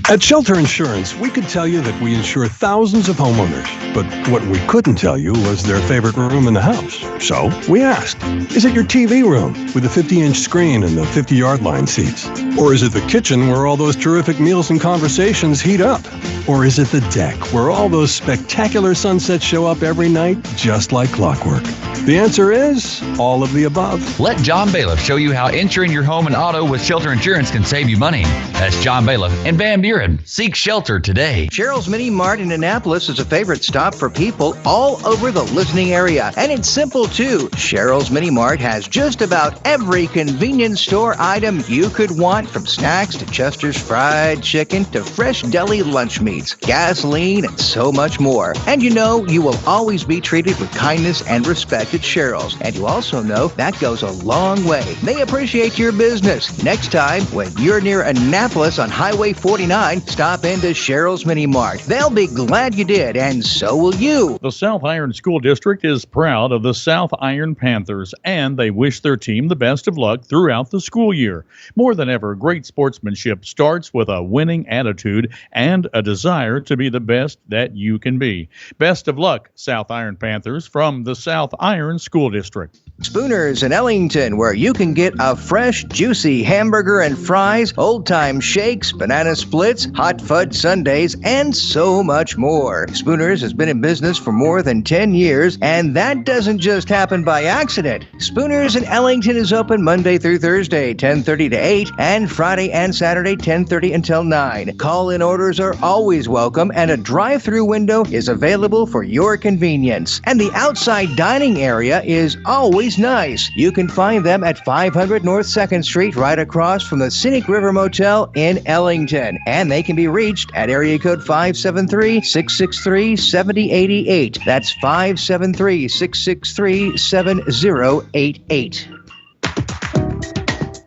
At Shelter Insurance, we could tell you that we insure thousands of homeowners, but what we couldn't tell you was their favorite room in the house. So we asked, is it your TV room with the 50-inch screen and the 50-yard line seats? Or is it the kitchen where all those terrific meals and conversations heat up? Or is it the deck where all those spectacular sunsets show up every night just like clockwork? The answer is all of the above. Let John Bailiff show you how insuring your home and auto with Shelter Insurance can save you money. That's John Bailiff in Van Buren. Seek shelter today. Cheryl's Mini Mart in Annapolis is a favorite stop for people all over the listening area. And it's simple, too. Cheryl's Mini Mart has just about every convenience store item you could want, from snacks to Chester's fried chicken to fresh deli lunch meats, gasoline, and so much more. And you know you will always be treated with kindness and respect at Cheryl's. And you also know that goes a long way. They appreciate your business. Next time, when you're near Annapolis on Highway 49, stop into Cheryl's Mini Mart. They'll be glad you did, and so will you. The South Iron School District is proud of the South Iron Panthers, and they wish their team the best of luck throughout the school year. More than ever, great sportsmanship starts with a winning attitude and a desire to be the best that you can be. Best of luck, South Iron Panthers, from the South Iron School District. Spooner's in Ellington, where you can get a fresh, juicy hamburger and fries, old-time shakes, banana splits, hot fudge sundaes, and so much more. Spooner's has been in business for more than 10 years, and that doesn't just happen by accident. Spooner's in Ellington is open Monday through Thursday, 10:30 to 8, and Friday and Saturday, 10:30 until 9. Call-in orders are always welcome, and a drive-through window is available for your convenience. And the outside dining area is always nice. You can find them at 500 North 2nd Street, right across from the Scenic River Motel in Ellington. And they can be reached at area code 573-663-7088. That's 573-663-7088.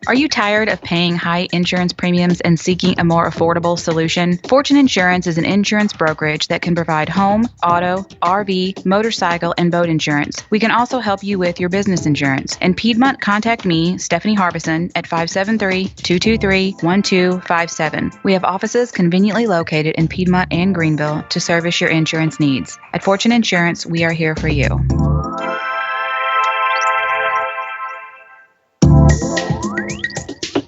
Are you tired of paying high insurance premiums and seeking a more affordable solution? Fortune Insurance is an insurance brokerage that can provide home, auto, RV, motorcycle, and boat insurance. We can also help you with your business insurance. In Piedmont, contact me, Stephanie Harbison, at 573-223-1257. We have offices conveniently located in Piedmont and Greenville to service your insurance needs. At Fortune Insurance, we are here for you.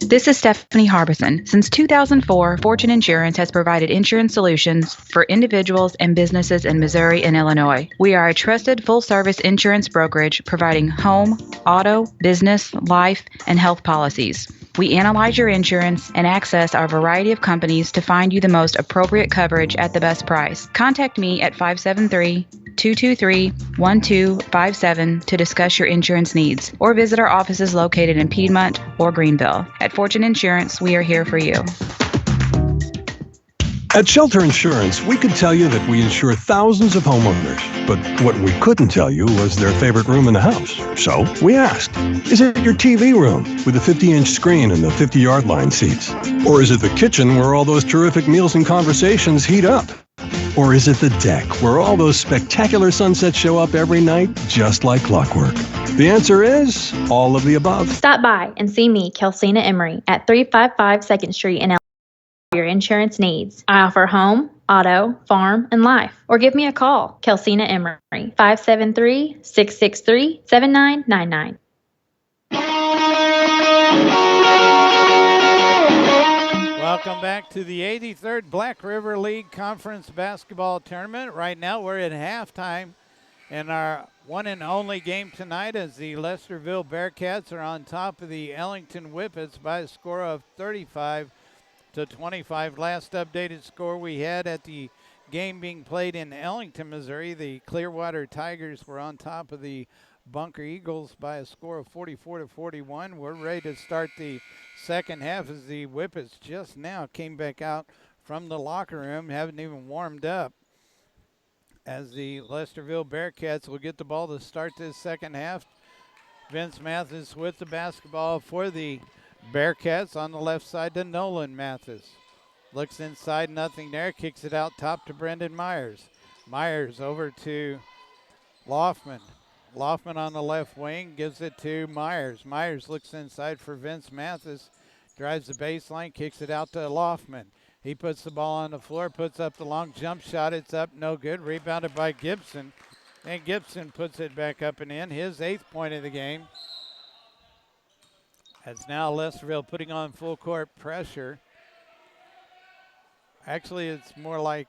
This is Stephanie Harbison. Since 2004, Fortune Insurance has provided insurance solutions for individuals and businesses in Missouri and Illinois. We are a trusted full-service insurance brokerage providing home, auto, business, life, and health policies. We analyze your insurance and access our variety of companies to find you the most appropriate coverage at the best price. Contact me at 573-223-1257 to discuss your insurance needs, or visit our offices located in Piedmont or Greenville. At Fortune Insurance, we are here for you. At Shelter Insurance, we could tell you that we insure thousands of homeowners, but what we couldn't tell you was their favorite room in the house. So we asked, is it your TV room with the 50-inch screen and the 50-yard line seats? Or is it the kitchen where all those terrific meals and conversations heat up? Or is it the deck where all those spectacular sunsets show up every night just like clockwork? The answer is all of the above. Stop by and see me, Kelsina Emery, at 355 2nd Street in your insurance needs. I offer home, auto, farm, and life. Or give me a call, Kelsina Emery, 573-663-7999. Welcome back to the 83rd Black River League Conference Basketball Tournament. Right now we're at halftime in our one and only game tonight as the Lesterville Bearcats are on top of the Ellington Whippets by a score of 35-25. Last updated score we had at the game being played in Ellington, Missouri, the Clearwater Tigers were on top of the Bunker Eagles by a score of 44-41. We're ready to start the second half as the Whippets just now came back out from the locker room, haven't even warmed up. As the Lesterville Bearcats will get the ball to start this second half. Vince Mathis with the basketball for the Bearcats on the left side to Nolan Mathis. Looks inside, nothing there, kicks it out top to Brendan Myers. Myers over to Laufman. Laufman on the left wing gives it to Myers. Myers looks inside for Vince Mathis, drives the baseline, kicks it out to Laufman. He puts the ball on the floor, puts up the long jump shot. It's up, no good. Rebounded by Gibson. And Gibson puts it back up and in, his 8th point of the game. As now Lesterville putting on full court pressure. Actually, it's more like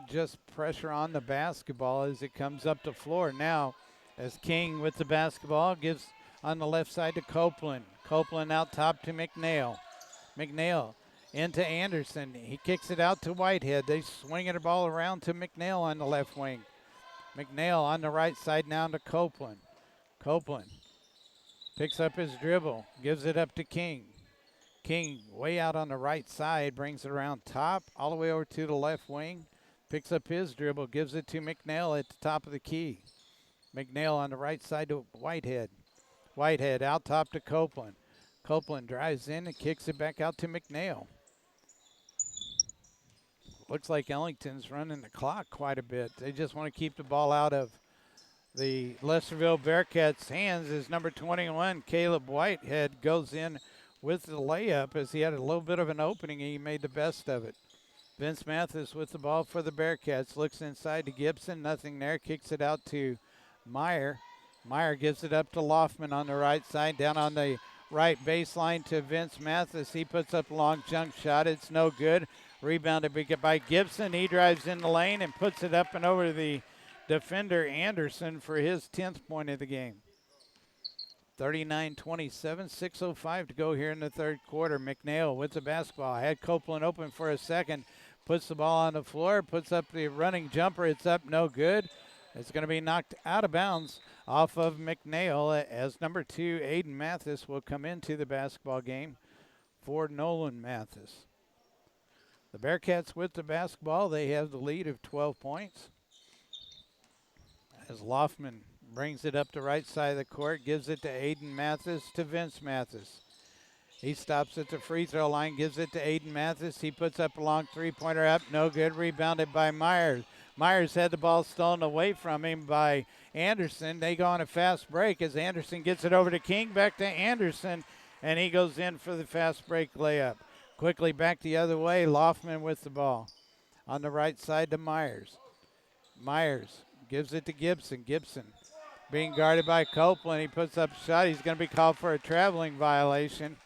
just pressure on the basketball as it comes up the floor. Now, as King with the basketball gives on the left side to Copeland. Copeland out top to McNeil. McNeil into Anderson. He kicks it out to Whitehead. They swing the ball around to McNeil on the left wing. McNeil on the right side now to Copeland. Copeland picks up his dribble, gives it up to King. King way out on the right side, brings it around top, all the way over to the left wing. Picks up his dribble, gives it to McNeil at the top of the key. McNeil on the right side to Whitehead. Whitehead out top to Copeland. Copeland drives in and kicks it back out to McNeil. Looks like Ellington's running the clock quite a bit. They just want to keep the ball out of the Lesterville Bearcats' hands as number 21, Caleb Whitehead, goes in with the layup as he had a little bit of an opening and he made the best of it. Vince Mathis with the ball for the Bearcats. Looks inside to Gibson. Nothing there. Kicks it out to Meyer. Meyer gives it up to Laufman on the right side. Down on the right baseline to Vince Mathis. He puts up a long jump shot. It's no good. Rebounded by Gibson. He drives in the lane and puts it up and over the defender Anderson for his 10th point of the game. 39-27, 6:05 to go here in the third quarter. McNeil with the basketball. Had Copeland open for a second. Puts the ball on the floor. Puts up the running jumper. It's up, no good. It's going to be knocked out of bounds off of McNeil as number 2, Aiden Mathis, will come into the basketball game for Nolan Mathis. The Bearcats with the basketball. They have the lead of 12 points. As Laufman brings it up the right side of the court, gives it to Aiden Mathis to Vince Mathis. He stops at the free throw line, gives it to Aiden Mathis. He puts up a long three-pointer up, no good. Rebounded by Myers. Myers had the ball stolen away from him by Anderson. They go on a fast break as Anderson gets it over to King, back to Anderson, and he goes in for the fast break layup. Quickly back the other way, Laufman with the ball. On the right side to Myers. Myers gives it to Gibson. Gibson being guarded by Copeland. He puts up a shot. He's going to be called for a traveling violation.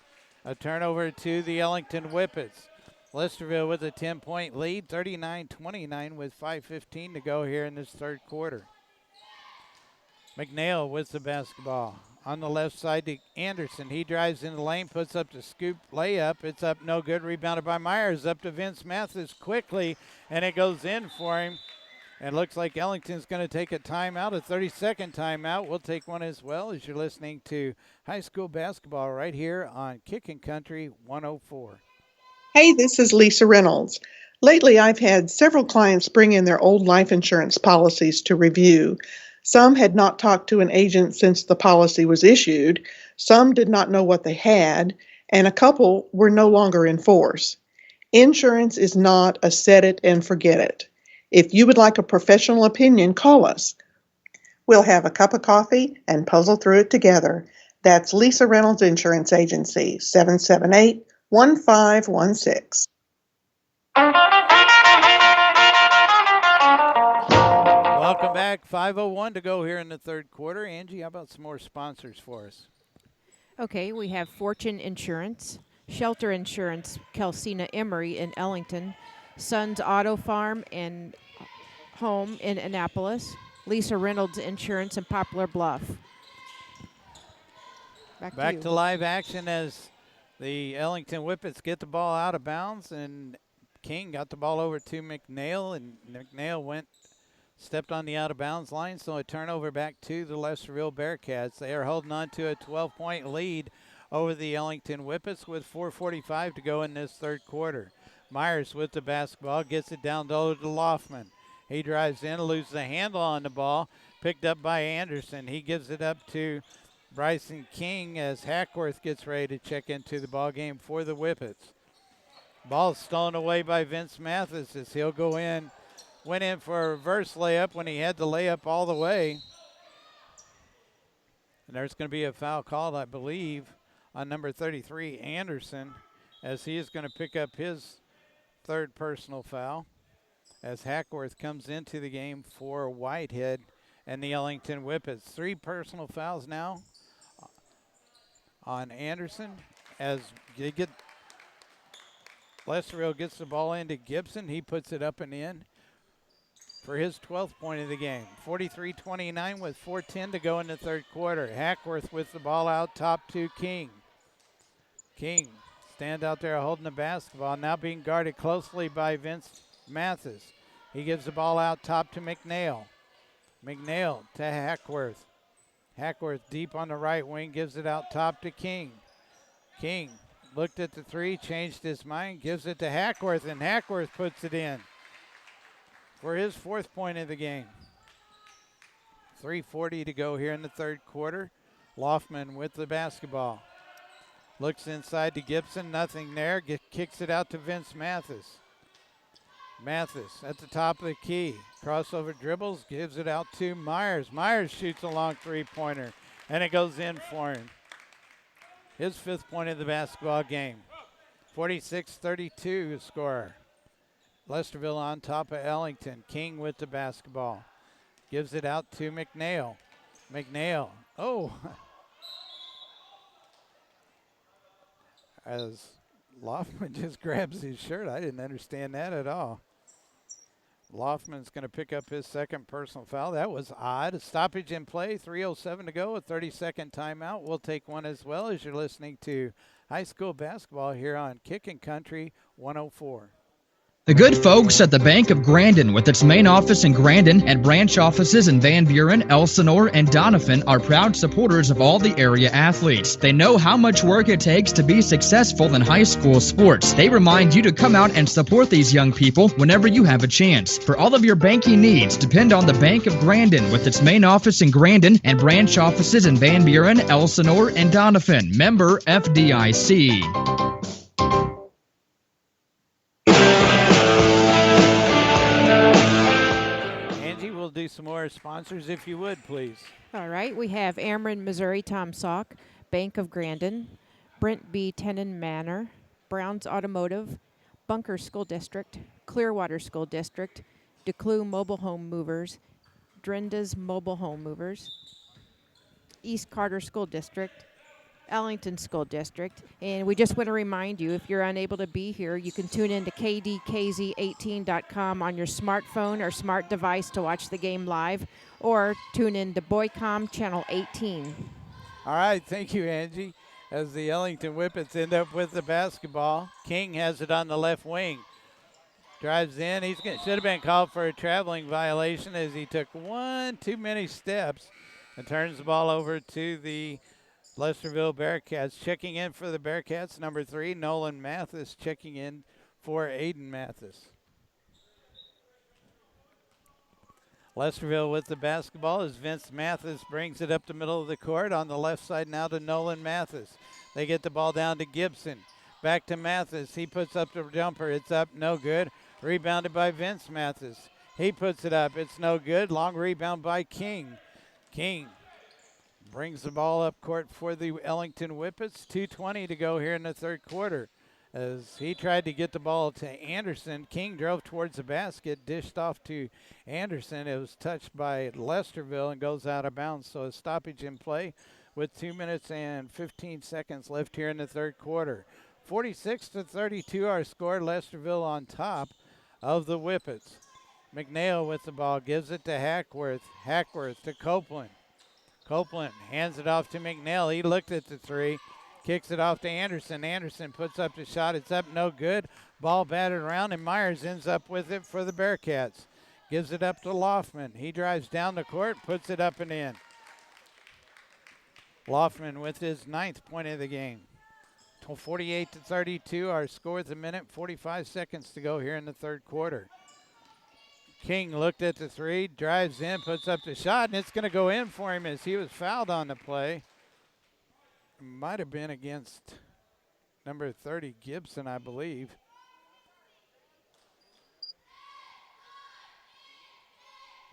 A turnover to the Ellington Whippets. Lesterville with a 10-point lead, 39-29 with 5:15 to go here in this third quarter. McNeil with the basketball. On the left side to Anderson. He drives in the lane, puts up the scoop layup. It's up, no good. Rebounded by Myers. Up to Vince Mathis quickly, and it goes in for him. And looks like Ellington's going to take a timeout, a 30-second timeout. We'll take one as well as you're listening to high school basketball right here on Kickin' Country 104. Hey, this is Lisa Reynolds. Lately, I've had several clients bring in their old life insurance policies to review. Some had not talked to an agent since the policy was issued, some did not know what they had, and a couple were no longer in force. Insurance is not a set it and forget it. If you would like a professional opinion, call us. We'll have a cup of coffee and puzzle through it together. That's Lisa Reynolds Insurance Agency, 778-1516. Welcome back. 5:01 to go here in the third quarter. Angie, how about some more sponsors for us? Okay, we have Fortune Insurance, Shelter Insurance, Kelsina Emery in Ellington, Sons Auto Farm and Home in Annapolis, Lisa Reynolds Insurance in Poplar Bluff. Back to live action as the Ellington Whippets get the ball out of bounds, and King got the ball over to McNeil, and McNeil stepped on the out-of-bounds line, so a turnover back to the Lesterville Bearcats. They are holding on to a 12-point lead over the Ellington Whippets with 4:45 to go in this third quarter. Myers with the basketball, gets it down low to Loftman. He drives in, loses the handle on the ball, picked up by Anderson. He gives it up to Bryson King as Hackworth gets ready to check into the ball game for the Whippets. Ball stolen away by Vince Mathis as he'll go in. Went in for a reverse layup when he had the layup all the way. And there's going to be a foul called, I believe, on number 33, Anderson, as he is going to pick up his third personal foul as Hackworth comes into the game for Whitehead and the Ellington Whippets. 3 personal fouls now on Anderson as they get Lesterville gets the ball into Gibson. He puts it up and in for his 12th point of the game. 43-29 with 4:10 to go in the third quarter. Hackworth with the ball out top to King. King stand out there holding the basketball, now being guarded closely by Vince Mathis. He gives the ball out top to McNeil. McNeil to Hackworth. Hackworth deep on the right wing, gives it out top to King. King looked at the three, changed his mind, gives it to Hackworth, and Hackworth puts it in for his 4th point of the game. 3:40 to go here in the third quarter. Loftman with the basketball. Looks inside to Gibson, nothing there. Kicks it out to Vince Mathis. Mathis at the top of the key. Crossover dribbles, gives it out to Myers. Myers shoots a long 3-pointer, and it goes in for him. His 5th point of the basketball game. 46-32 score. Lesterville on top of Ellington. King with the basketball. Gives it out to McNeil. McNeil. Oh. As Loftman just grabs his shirt. I didn't understand that at all. Loftman's going to pick up his 2nd personal foul. That was odd. A stoppage in play. 3:07 to go. A 30-second timeout. We'll take one as well as you're listening to high school basketball here on Kickin' Country 104. The good folks at the Bank of Grandin, with its main office in Grandin and branch offices in Van Buren, Elsinore, and Doniphan, are proud supporters of all the area athletes. They know how much work it takes to be successful in high school sports. They remind you to come out and support these young people whenever you have a chance. For all of your banking needs, depend on the Bank of Grandin, with its main office in Grandin and branch offices in Van Buren, Elsinore, and Doniphan. Member FDIC. Do some more sponsors if you would, please. All right, we have Ameren, Missouri, Tom Salk, Bank of Grandin, Brent B. Tenon Manor, Brown's Automotive, Bunker School District, Clearwater School District, Declue Mobile Home Movers, Drenda's Mobile Home Movers, East Carter School District, Ellington School District. And we just want to remind you, if you're unable to be here, you can tune in to kdkz18.com on your smartphone or smart device to watch the game live, or tune in to Boycom Channel 18. All right, thank you, Angie. As the Ellington Whippets end up with the basketball, King has it on the left wing. Drives in. Should have been called for a traveling violation as he took one too many steps and turns the ball over to the Lesterville Bearcats checking in for the Bearcats. Number 3, Nolan Mathis checking in for Aiden Mathis. Lesterville with the basketball as Vince Mathis brings it up the middle of the court. On the left side now to Nolan Mathis. They get the ball down to Gibson. Back to Mathis. He puts up the jumper. It's up, no good. Rebounded by Vince Mathis. He puts it up. It's no good. Long rebound by King. King brings the ball up court for the Ellington Whippets. 2:20 to go here in the third quarter. As he tried to get the ball to Anderson, King drove towards the basket, dished off to Anderson. It was touched by Lesterville and goes out of bounds. So a stoppage in play with 2 minutes and 15 seconds left here in the third quarter. 46-32 our score. Lesterville on top of the Whippets. McNeil with the ball, gives it to Hackworth. Hackworth to Copeland. Copeland hands it off to McNeil. He looked at the three. Kicks it off to Anderson. Anderson puts up the shot. It's up, no good. Ball batted around, and Myers ends up with it for the Bearcats. Gives it up to Loftman. He drives down the court, puts it up and in. Loftman with his 9th point of the game. 48-32, our score with a minute, 45 seconds to go here in the third quarter. King looked at the three, drives in, puts up the shot, and it's going to go in for him as he was fouled on the play. Might have been against number 30, Gibson, I believe.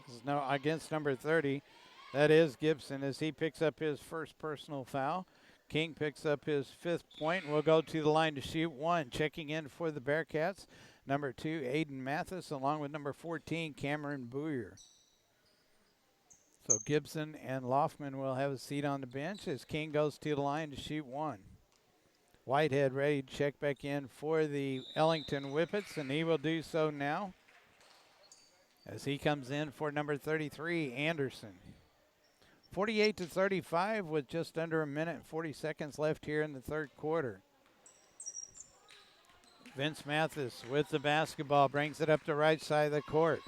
This is no against number 30. That is Gibson as he picks up his first personal foul. King picks up his 5th point. We'll go to the line to shoot one. Checking in for the Bearcats, number 2, Aiden Mathis, along with number 14, Cameron Boyer. So Gibson and Loftman will have a seat on the bench as King goes to the line to shoot one. Whitehead ready to check back in for the Ellington Whippets, and he will do so now as he comes in for number 33, Anderson. 48-35 with just under a minute and 40 seconds left here in the third quarter. Vince Mathis with the basketball, brings it up the right side of the court.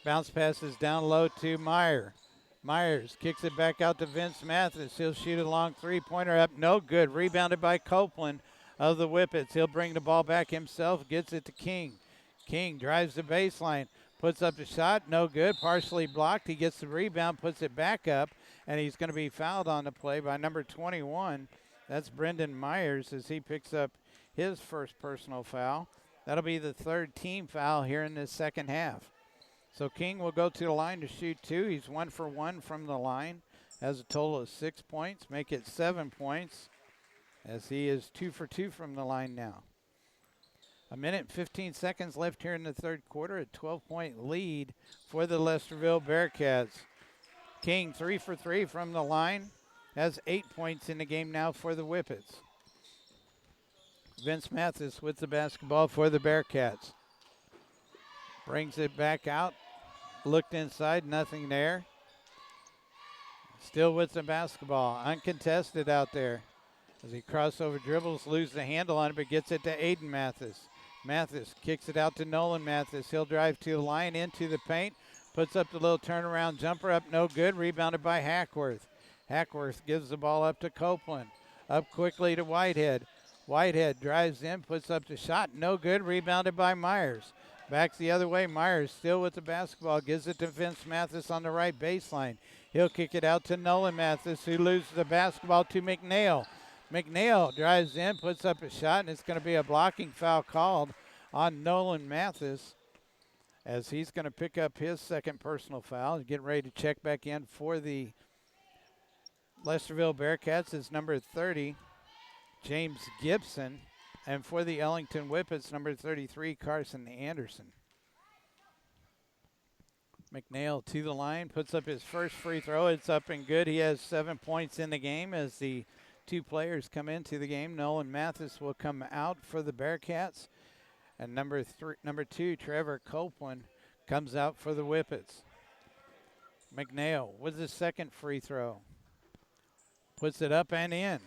Bounce passes down low to Meyer. Myers kicks it back out to Vince Mathis. He'll shoot a long three-pointer up. No good. Rebounded by Copeland of the Whippets. He'll bring the ball back himself. Gets it to King. King drives the baseline. Puts up the shot. No good. Partially blocked. He gets the rebound. Puts it back up. And he's going to be fouled on the play by number 21. That's Brendan Myers as he picks up his first personal foul. That'll be the 3rd team foul here in this second half. So King will go to the line to shoot 2. He's 1 for 1 from the line. Has a total of 6 points. Make it 7 points as he is 2 for 2 from the line now. A minute and 15 seconds left here in the third quarter. A 12-point lead for the Lesterville Bearcats. King 3 for 3 from the line. Has 8 points in the game now for the Whippets. Vince Mathis with the basketball for the Bearcats. Brings it back out. Looked inside, nothing there. Still with the basketball, uncontested out there. As he crossover dribbles, loses the handle on it, but gets it to Aiden Mathis. Mathis kicks it out to Nolan Mathis. He'll drive to the line, into the paint. Puts up the little turnaround jumper up, no good. Rebounded by Hackworth. Hackworth gives the ball up to Copeland. Up quickly to Whitehead. Whitehead drives in, puts up the shot, no good. Rebounded by Myers. Backs the other way. Myers still with the basketball. Gives it to Vince Mathis on the right baseline. He'll kick it out to Nolan Mathis, who loses the basketball to McNeil. McNeil drives in, puts up a shot, and it's going to be a blocking foul called on Nolan Mathis as he's going to pick up his 2nd personal foul. He's getting ready to check back in for the Lesterville Bearcats. It's number 30, James Gibson. And for the Ellington Whippets, number 33, Carson Anderson. McNeil to the line, puts up his first free throw. It's up and good. He has 7 points in the game as the 2 players come into the game. Nolan Mathis will come out for the Bearcats. And number 2, Trevor Copeland, comes out for the Whippets. McNeil with his 2nd free throw. Puts it up and in.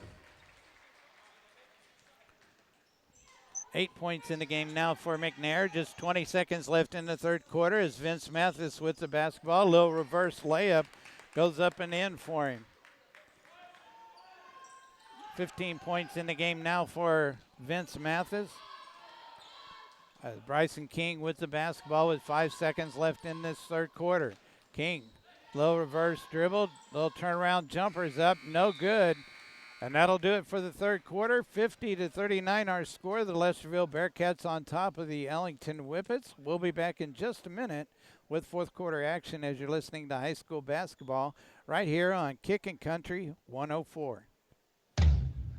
8 points in the game now for McNair. Just 20 seconds left in the third quarter as Vince Mathis with the basketball. A little reverse layup goes up and in for him. 15 points in the game now for Vince Mathis. Bryson King with the basketball with 5 seconds left in this third quarter. King, little reverse dribble, little turnaround jumpers up, no good. And that'll do it for the third quarter. 50-39 our score. The Lesterville Bearcats on top of the Ellington Whippets. We'll be back in just a minute with fourth quarter action as you're listening to high school basketball right here on Kickin' Country 104.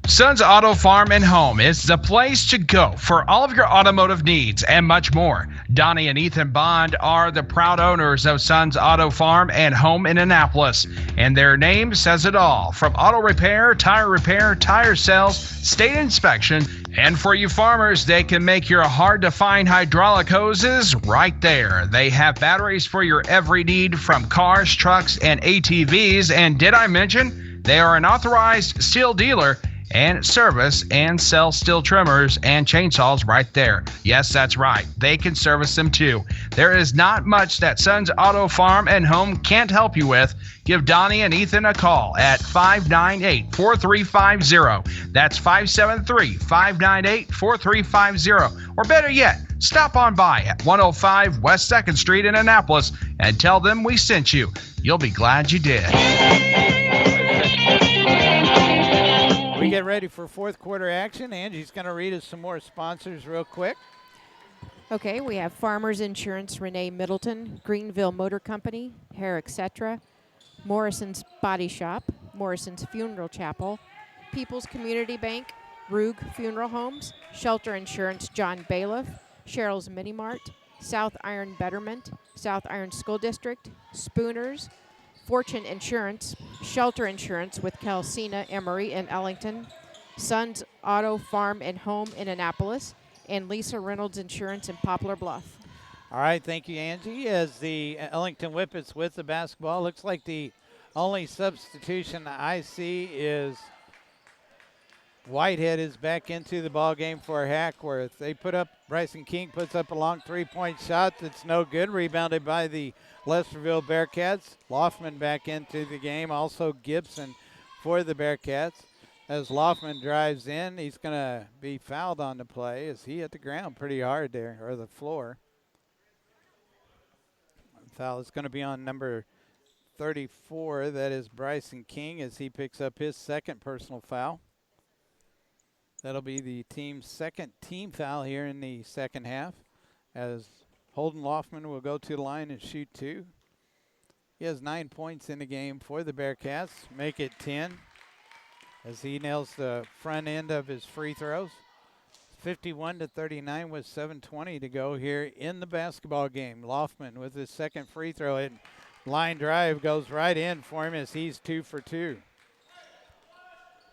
Sons Auto Farm and Home is the place to go for all of your automotive needs and much more. Donnie and Ethan Bond are the proud owners of Sons Auto Farm and Home in Annapolis, and their name says it all. From auto repair, tire sales, state inspection, and for you farmers, they can make your hard-to-find hydraulic hoses right there. They have batteries for your every need from cars, trucks, and ATVs, and did I mention they are an authorized steel dealer and service and sell steel trimmers and chainsaws right there. Yes, that's right. They can service them too. There is not much that Sons Auto Farm and Home can't help you with. Give Donnie and Ethan a call at 598-4350. That's 573-598-4350. Or better yet, stop on by at 105 West 2nd Street in Annapolis and tell them we sent you. You'll be glad you did. We get ready for fourth quarter action. Angie's going to read us some more sponsors real quick. Okay, we have Farmers Insurance, Renee Middleton, Greenville Motor Company, Hair Etc., Morrison's Body Shop, Morrison's Funeral Chapel, People's Community Bank, Rug Funeral Homes, Shelter Insurance, John Bailiff, Cheryl's Mini Mart, South Iron Betterment, South Iron School District, Spooners, Fortune Insurance, Shelter Insurance with Kelsina Emery in Ellington, Sons Auto Farm and Home in Annapolis, and Lisa Reynolds Insurance in Poplar Bluff. All right, thank you, Angie. As the Ellington Whippets with the basketball, looks like the only substitution I see is Whitehead is back into the ball game for Hackworth. Bryson King puts up a long three-point shot that's no good, rebounded by the Lesterville Bearcats. Loftman back into the game, also Gibson for the Bearcats. As Loftman drives in, he's going to be fouled on the play as he hit the ground pretty hard there, or the floor. Foul is going to be on number 34, that is Bryson King, as he picks up his second personal foul. That'll be the team's second team foul here in the second half, as Holden Loftman will go to the line and shoot two. He has 9 points in the game for the Bearcats, make it 10, as he nails the front end of his free throws. 51-39 with 7:20 to go here in the basketball game. Loftman with his second free throw, and line drive goes right in for him as he's 2 for 2.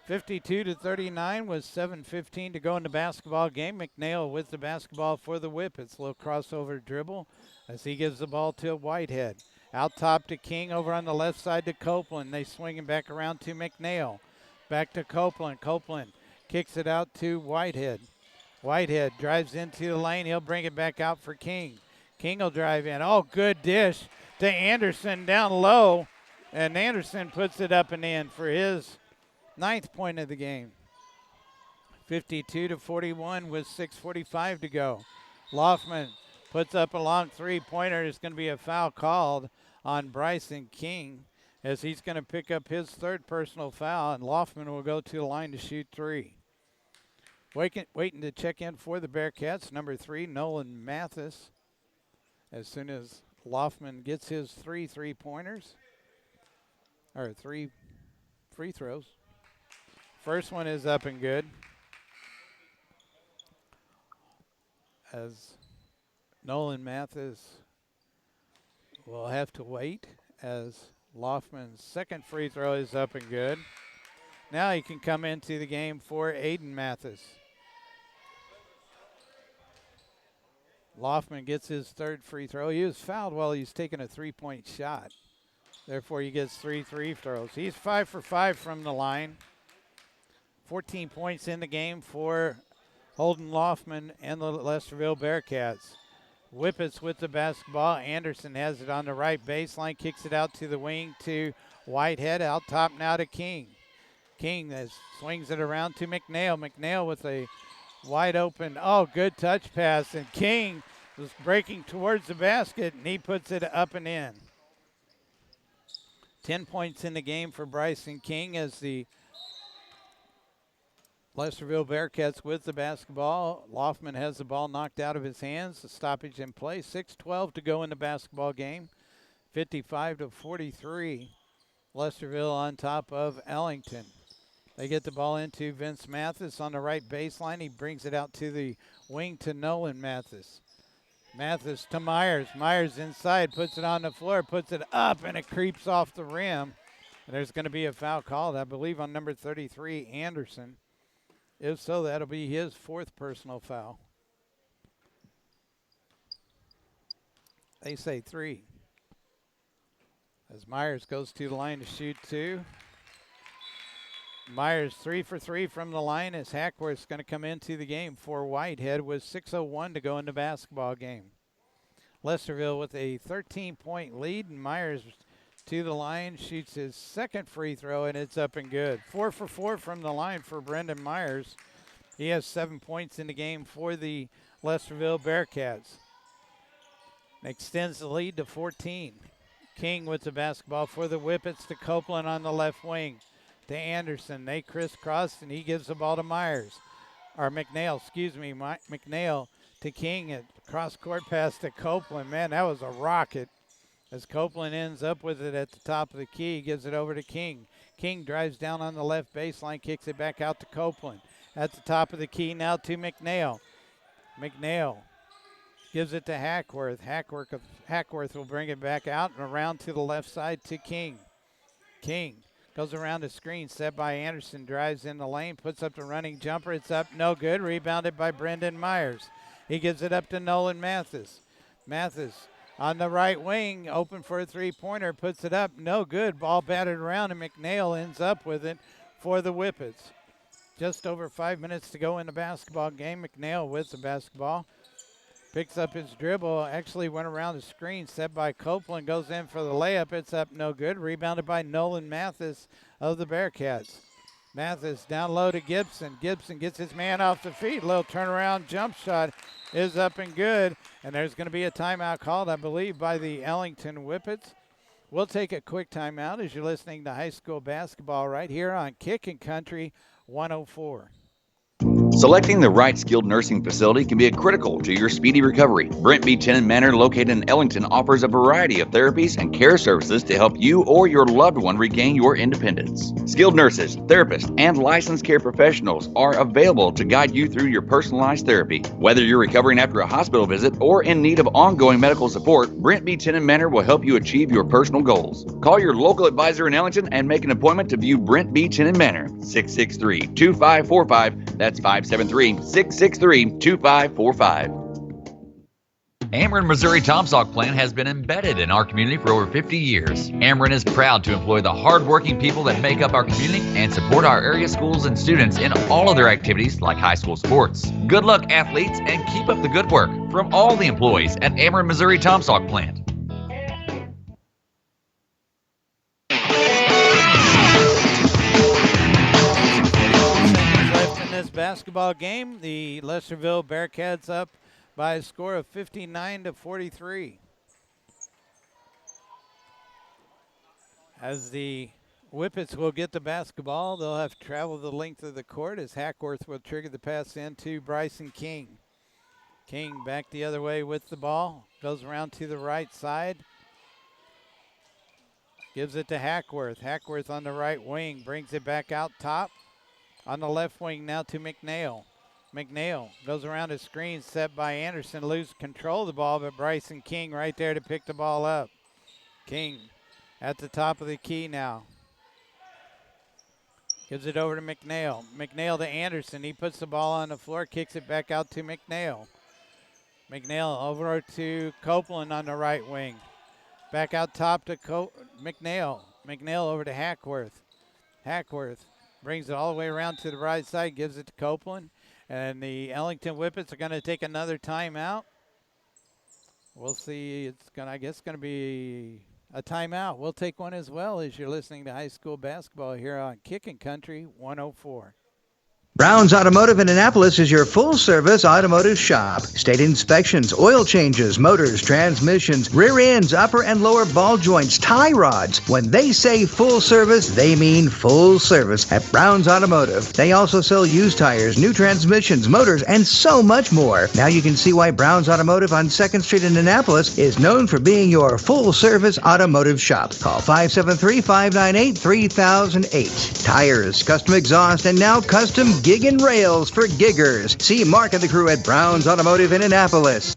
52-39 with 7:15 to go in the basketball game. McNeil with the basketball for the Whippets. A little crossover dribble as he gives the ball to Whitehead. Out top to King, over on the left side to Copeland. They swing him back around to McNeil. Back to Copeland. Copeland kicks it out to Whitehead. Whitehead drives into the lane. He'll bring it back out for King. King will drive in. Oh, good dish to Anderson down low. And Anderson puts it up and in for his 9th point of the game. 52-41 with 6:45 to go. Loftman puts up a long three-pointer. There's going to be a foul called on Bryson King as he's going to pick up his third personal foul, and Loftman will go to the line to shoot three. Waiting to check in for the Bearcats, number 3, Nolan Mathis. As soon as Loftman gets his three three-pointers, or 3 free throws. First one is up and good. As Nolan Mathis will have to wait as Loftman's second free throw is up and good. Now he can come into the game for Aiden Mathis. Loftman gets his third free throw. He was fouled while he's taking a three-point shot. Therefore, he gets 3 free throws. He's 5 for 5 from the line. 14 points in the game for Holden Loftman and the Lesterville Bearcats. Whippets with the basketball. Anderson has it on the right baseline, kicks it out to the wing to Whitehead. Out top now to King. King swings it around to McNeil. McNeil with a wide open, good touch pass. And King was breaking towards the basket, and he puts it up and in. 10 points in the game for Bryson King as the Lesterville Bearcats with the basketball. Loftman has the ball knocked out of his hands. The stoppage in play. 6:12 to go in the basketball game. 55-43. Lesterville on top of Ellington. They get the ball into Vince Mathis on the right baseline. He brings it out to the wing to Nolan Mathis. Mathis to Myers. Myers inside, puts it on the floor, puts it up, and it creeps off the rim. And there's going to be a foul called, I believe, on number 33, Anderson. If so, that'll be his 4th personal foul. They say 3. As Myers goes to the line to shoot 2. Myers 3 for 3 from the line as Hackworth's going to come into the game for Whitehead with 6:01 to go in the basketball game. Lesterville with a 13-point lead, and Myers to the line, shoots his 2nd free throw, and it's up and good. 4 for 4 from the line for Brendan Myers. He has 7 points in the game for the Lesterville Bearcats. Extends the lead to 14. King with the basketball for the Whippets to Copeland on the left wing. To Anderson. They crisscross, and he gives the ball to Myers. Or McNeil, McNeil to King. A cross-court pass to Copeland. Man, that was a rocket. As Copeland ends up with it at the top of the key, gives it over to King. King drives down on the left baseline, kicks it back out to Copeland. At the top of the key now to McNeil. McNeil gives it to Hackworth. Hackworth will bring it back out and around to the left side to King. King goes around the screen, set by Anderson, drives in the lane, puts up the running jumper. It's up, no good. Rebounded by Brendan Myers. He gives it up to Nolan Mathis. Mathis on the right wing, open for a three-pointer, puts it up, no good. Ball batted around, and McNeil ends up with it for the Whippets. Just over 5 minutes to go in the basketball game. McNeil with the basketball. Picks up his dribble, actually went around the screen, set by Copeland, goes in for the layup. It's up, no good. Rebounded by Nolan Mathis of the Bearcats. Mathis down low to Gibson. Gibson gets his man off the feet. Little turnaround jump shot is up and good. And there's going to be a timeout called, I believe, by the Ellington Whippets. We'll take a quick timeout as you're listening to high school basketball right here on Kickin' Country 104. Selecting the right skilled nursing facility can be critical to your speedy recovery. Brent B. Tenon Manor, located in Ellington, offers a variety of therapies and care services to help you or your loved one regain your independence. Skilled nurses, therapists, and licensed care professionals are available to guide you through your personalized therapy. Whether you're recovering after a hospital visit or in need of ongoing medical support, Brent B. Tenon Manor will help you achieve your personal goals. Call your local advisor in Ellington and make an appointment to view Brent B. Tenon Manor, 663-2545. That's 573-663-2545. Ameren Missouri Tomsock Plan has been embedded in our community for over 50 years. Ameren is proud to employ the hardworking people that make up our community and support our area schools and students in all of their activities like high school sports. Good luck, athletes, and keep up the good work from all the employees at Ameren Missouri Tomsock Plant. This basketball game, the Lesterville Bearcats up by a score of 59-43. As the Whippets will get the basketball, they'll have to travel the length of the court as Hackworth will trigger the pass in to Bryson King. King back the other way with the ball, goes around to the right side, gives it to Hackworth. Hackworth on the right wing, brings it back out top. On the left wing now to McNeil. McNeil goes around a screen set by Anderson, loses control of the ball, but Bryson King right there to pick the ball up. King at the top of the key now. Gives it over to McNeil. McNeil to Anderson. He puts the ball on the floor, kicks it back out to McNeil. McNeil over to Copeland on the right wing. Back out top to McNeil. McNeil over to Hackworth. Hackworth brings it all the way around to the right side, gives it to Copeland. And the Ellington Whippets are going to take another timeout. We'll see. It's going to, I guess, going to be a timeout. We'll take one as well as you're listening to high school basketball here on Kickin' Country 104. Brown's Automotive in Annapolis is your full-service automotive shop. State inspections, oil changes, motors, transmissions, rear ends, upper and lower ball joints, tie rods. When they say full service, they mean full service at Brown's Automotive. They also sell used tires, new transmissions, motors, and so much more. Now you can see why Brown's Automotive on 2nd Street in Annapolis is known for being your full-service automotive shop. Call 573-598-3008. Tires, custom exhaust, and now custom gig and rails for giggers. See Mark and the crew at Brown's Automotive in Annapolis.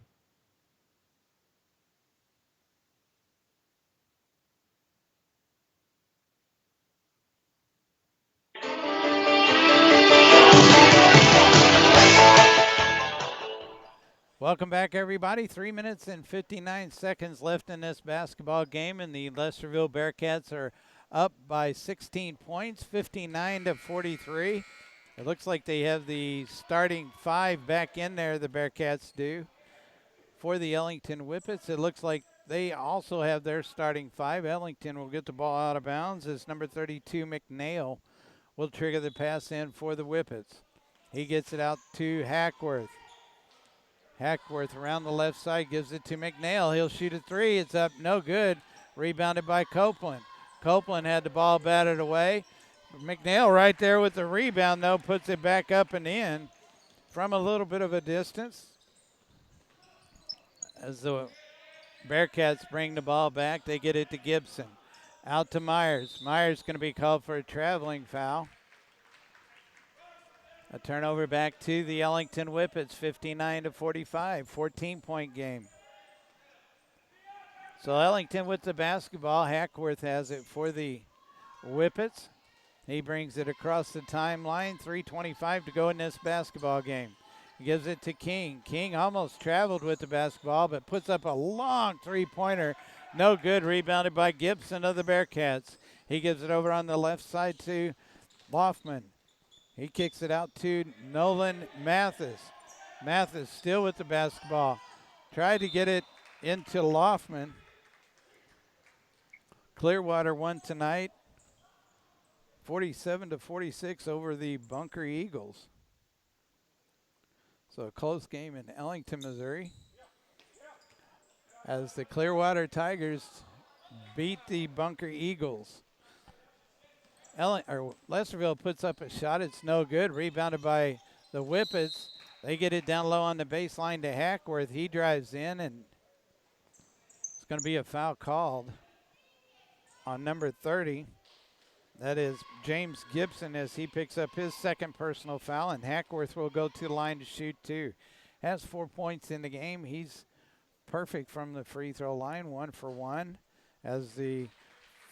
Welcome back, everybody. 3 minutes and 59 seconds left in this basketball game, and the Lesterville Bearcats are up by 16 points, 59-43. It looks like they have the starting five back in there, the Bearcats do. For the Ellington Whippets, it looks like they also have their starting five. Ellington will get the ball out of bounds as number 32, McNeil, will trigger the pass in for the Whippets. He gets it out to Hackworth. Hackworth around the left side gives it to McNeil. He'll shoot a three. It's up, no good. Rebounded by Copeland. Copeland had the ball batted away. McNeil right there with the rebound, though, puts it back up and in from a little bit of a distance. As the Bearcats bring the ball back, they get it to Gibson. Out to Myers. Myers going to be called for a traveling foul. A turnover back to the Ellington Whippets, 59-45, 14-point game. So Ellington with the basketball. Hackworth has it for the Whippets. He brings it across the timeline. 3:25 to go in this basketball game. He gives it to King. King almost traveled with the basketball, but puts up a long three-pointer. No good. Rebounded by Gibson of the Bearcats. He gives it over on the left side to Loftman. He kicks it out to Nolan Mathis. Mathis still with the basketball. Tried to get it into Loftman. Clearwater won tonight. 47-46 over the Bunker Eagles. So a close game in Ellington, Missouri, as the Clearwater Tigers beat the Bunker Eagles. Lesterville puts up a shot. It's no good. Rebounded by the Whippets. They get it down low on the baseline to Hackworth. He drives in, and it's going to be a foul called on number 30. That is James Gibson, as he picks up his second personal foul, and Hackworth will go to the line to shoot two. Has 4 points in the game. He's perfect from the free throw line, 1 for 1, as the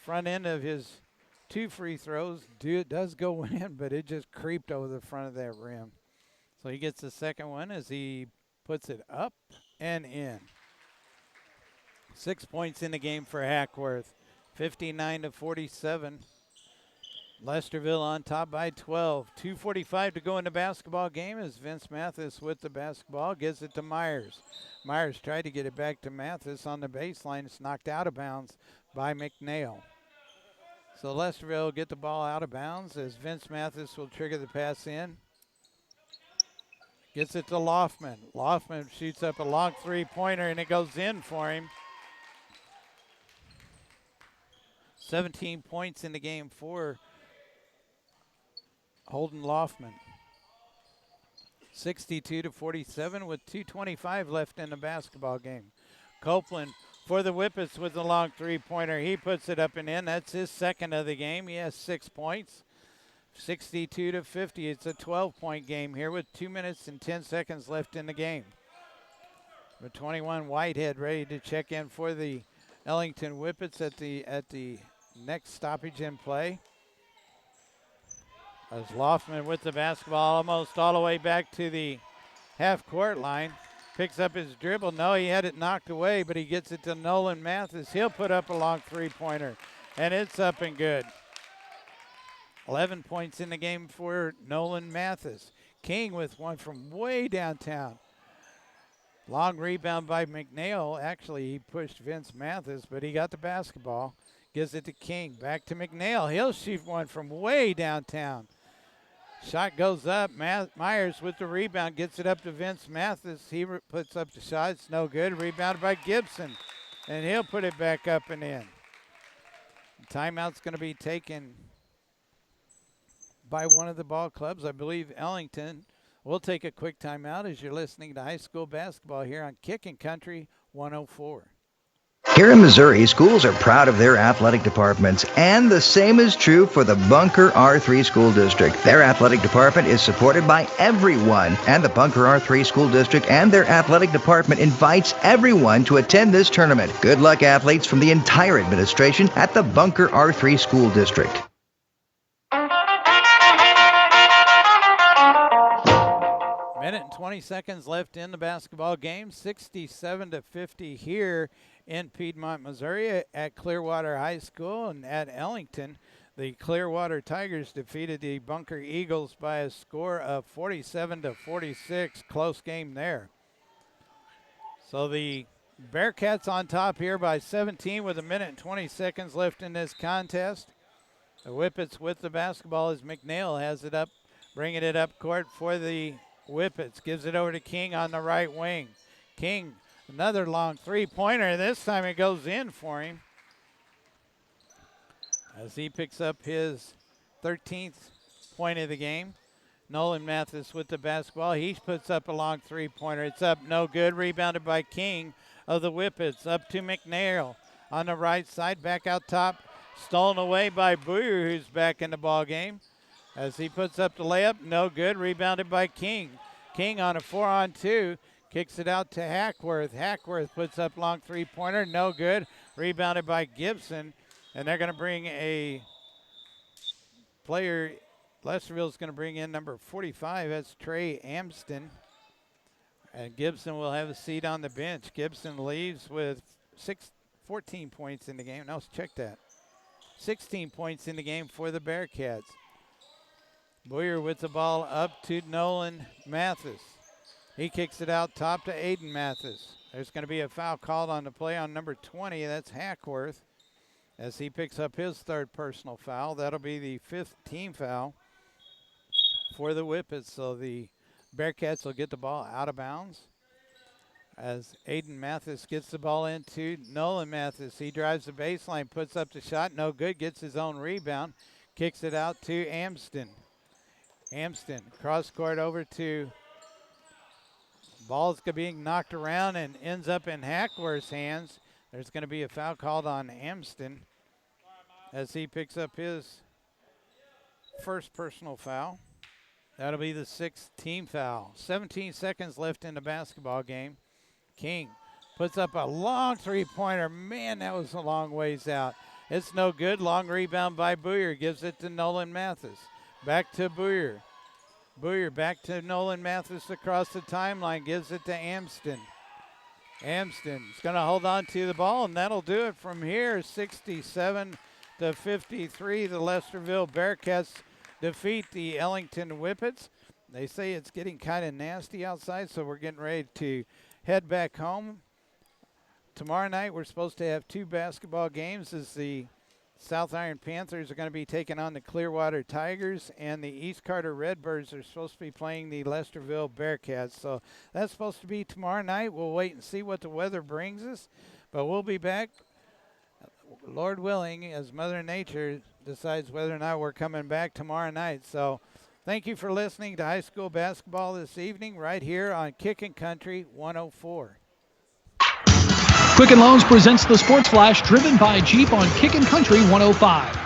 front end of his two free throws does go in, but it just creeped over the front of that rim. So he gets the second one as he puts it up and in. 6 points in the game for Hackworth, 59-47. Lesterville on top by 12. 2:45 to go in the basketball game as Vince Mathis with the basketball gives it to Myers. Myers tried to get it back to Mathis on the baseline. It's knocked out of bounds by McNeil. So Lesterville will get the ball out of bounds as Vince Mathis will trigger the pass in. Gets it to Loftman. Loftman shoots up a long three-pointer, and it goes in for him. 17 points in the game for Holden Loftman. 62-47 with 2:25 left in the basketball game. Copeland for the Whippets with a long three-pointer. He puts it up and in. That's his second of the game. He has 6 points. 62-50. It's a 12-point game here with 2 minutes and 10 seconds left in the game. With 21, Whitehead ready to check in for the Ellington Whippets at the next stoppage in play. As Loftman with the basketball almost all the way back to the half-court line. Picks up his dribble. No, he had it knocked away, but he gets it to Nolan Mathis. He'll put up a long three-pointer, and it's up and good. 11 points in the game for Nolan Mathis. King with one from way downtown. Long rebound by McNeil. Actually, he pushed Vince Mathis, but he got the basketball. Gives it to King. Back to McNeil. He'll shoot one from way downtown. Shot goes up. Myers with the rebound. Gets it up to Vince Mathis. He puts up the shot. It's no good. Rebounded by Gibson. And he'll put it back up and in. Timeout's going to be taken by one of the ball clubs. I believe Ellington. We'll take a quick timeout as you're listening to high school basketball here on Kickin' Country 104. Here in Missouri, schools are proud of their athletic departments, and the same is true for the Bunker R3 School District. Their athletic department is supported by everyone, and the Bunker R3 School District and their athletic department invites everyone to attend this tournament. Good luck, athletes, from the entire administration at the Bunker R3 School District. Minute and 20 seconds left in the basketball game. 67-50 here in Piedmont, Missouri at Clearwater High School. And at Ellington, the Clearwater Tigers defeated the Bunker Eagles by a score of 47-46. Close game there. So the Bearcats on top here by 17 with a minute and 20 seconds left in this contest. The Whippets with the basketball as McNeil has it up, bringing it up court for the Whippets. Gives it over to King on the right wing. King, another long three-pointer. This time it goes in for him as he picks up his 13th point of the game. Nolan Mathis with the basketball. He puts up a long three-pointer. It's up, no good. Rebounded by King of the Whippets. Up to McNeil on the right side. Back out top. Stolen away by Boyer, who's back in the ball game. As he puts up the layup, no good. Rebounded by King. King on a 4-on-2. Kicks it out to Hackworth. Hackworth puts up long three-pointer, no good. Rebounded by Gibson. And they're going to bring a player. Lesterville's going to bring in number 45. That's Trey Amston. And Gibson will have a seat on the bench. Gibson leaves with 14 points in the game. No, check that. 16 points in the game for the Bearcats. Boyer with the ball up to Nolan Mathis. He kicks it out top to Aiden Mathis. There's going to be a foul called on the play on number 20. That's Hackworth as he picks up his third personal foul. That'll be the 5th team foul for the Whippets. So the Bearcats will get the ball out of bounds as Aiden Mathis gets the ball into Nolan Mathis. He drives the baseline, puts up the shot. No good. Gets his own rebound. Kicks it out to Amston. Amston, cross court over to, ball's being knocked around and ends up in Hackworth's hands. There's going to be a foul called on Amston as he picks up his first personal foul. That'll be the 6th team foul. 17 seconds left in the basketball game. King puts up a long three-pointer. Man, that was a long ways out. It's no good. Long rebound by Boyer. Gives it to Nolan Mathis. Back to Boyer. Boyer back to Nolan Mathis across the timeline. Gives it to Amston. Amston's going to hold on to the ball, and that'll do it from here. 67-53. The Lesterville Bearcats defeat the Ellington Whippets. They say it's getting kind of nasty outside, so we're getting ready to head back home. Tomorrow night we're supposed to have 2 basketball games as the South Iron Panthers are going to be taking on the Clearwater Tigers, and the East Carter Redbirds are supposed to be playing the Lesterville Bearcats. So that's supposed to be tomorrow night. We'll wait and see what the weather brings us, but we'll be back, Lord willing, as Mother Nature decides whether or not we're coming back tomorrow night. So thank you for listening to high school basketball this evening right here on Kickin' Country 104. Quicken Loans presents the Sports Flash driven by Jeep on Kickin' Country 105.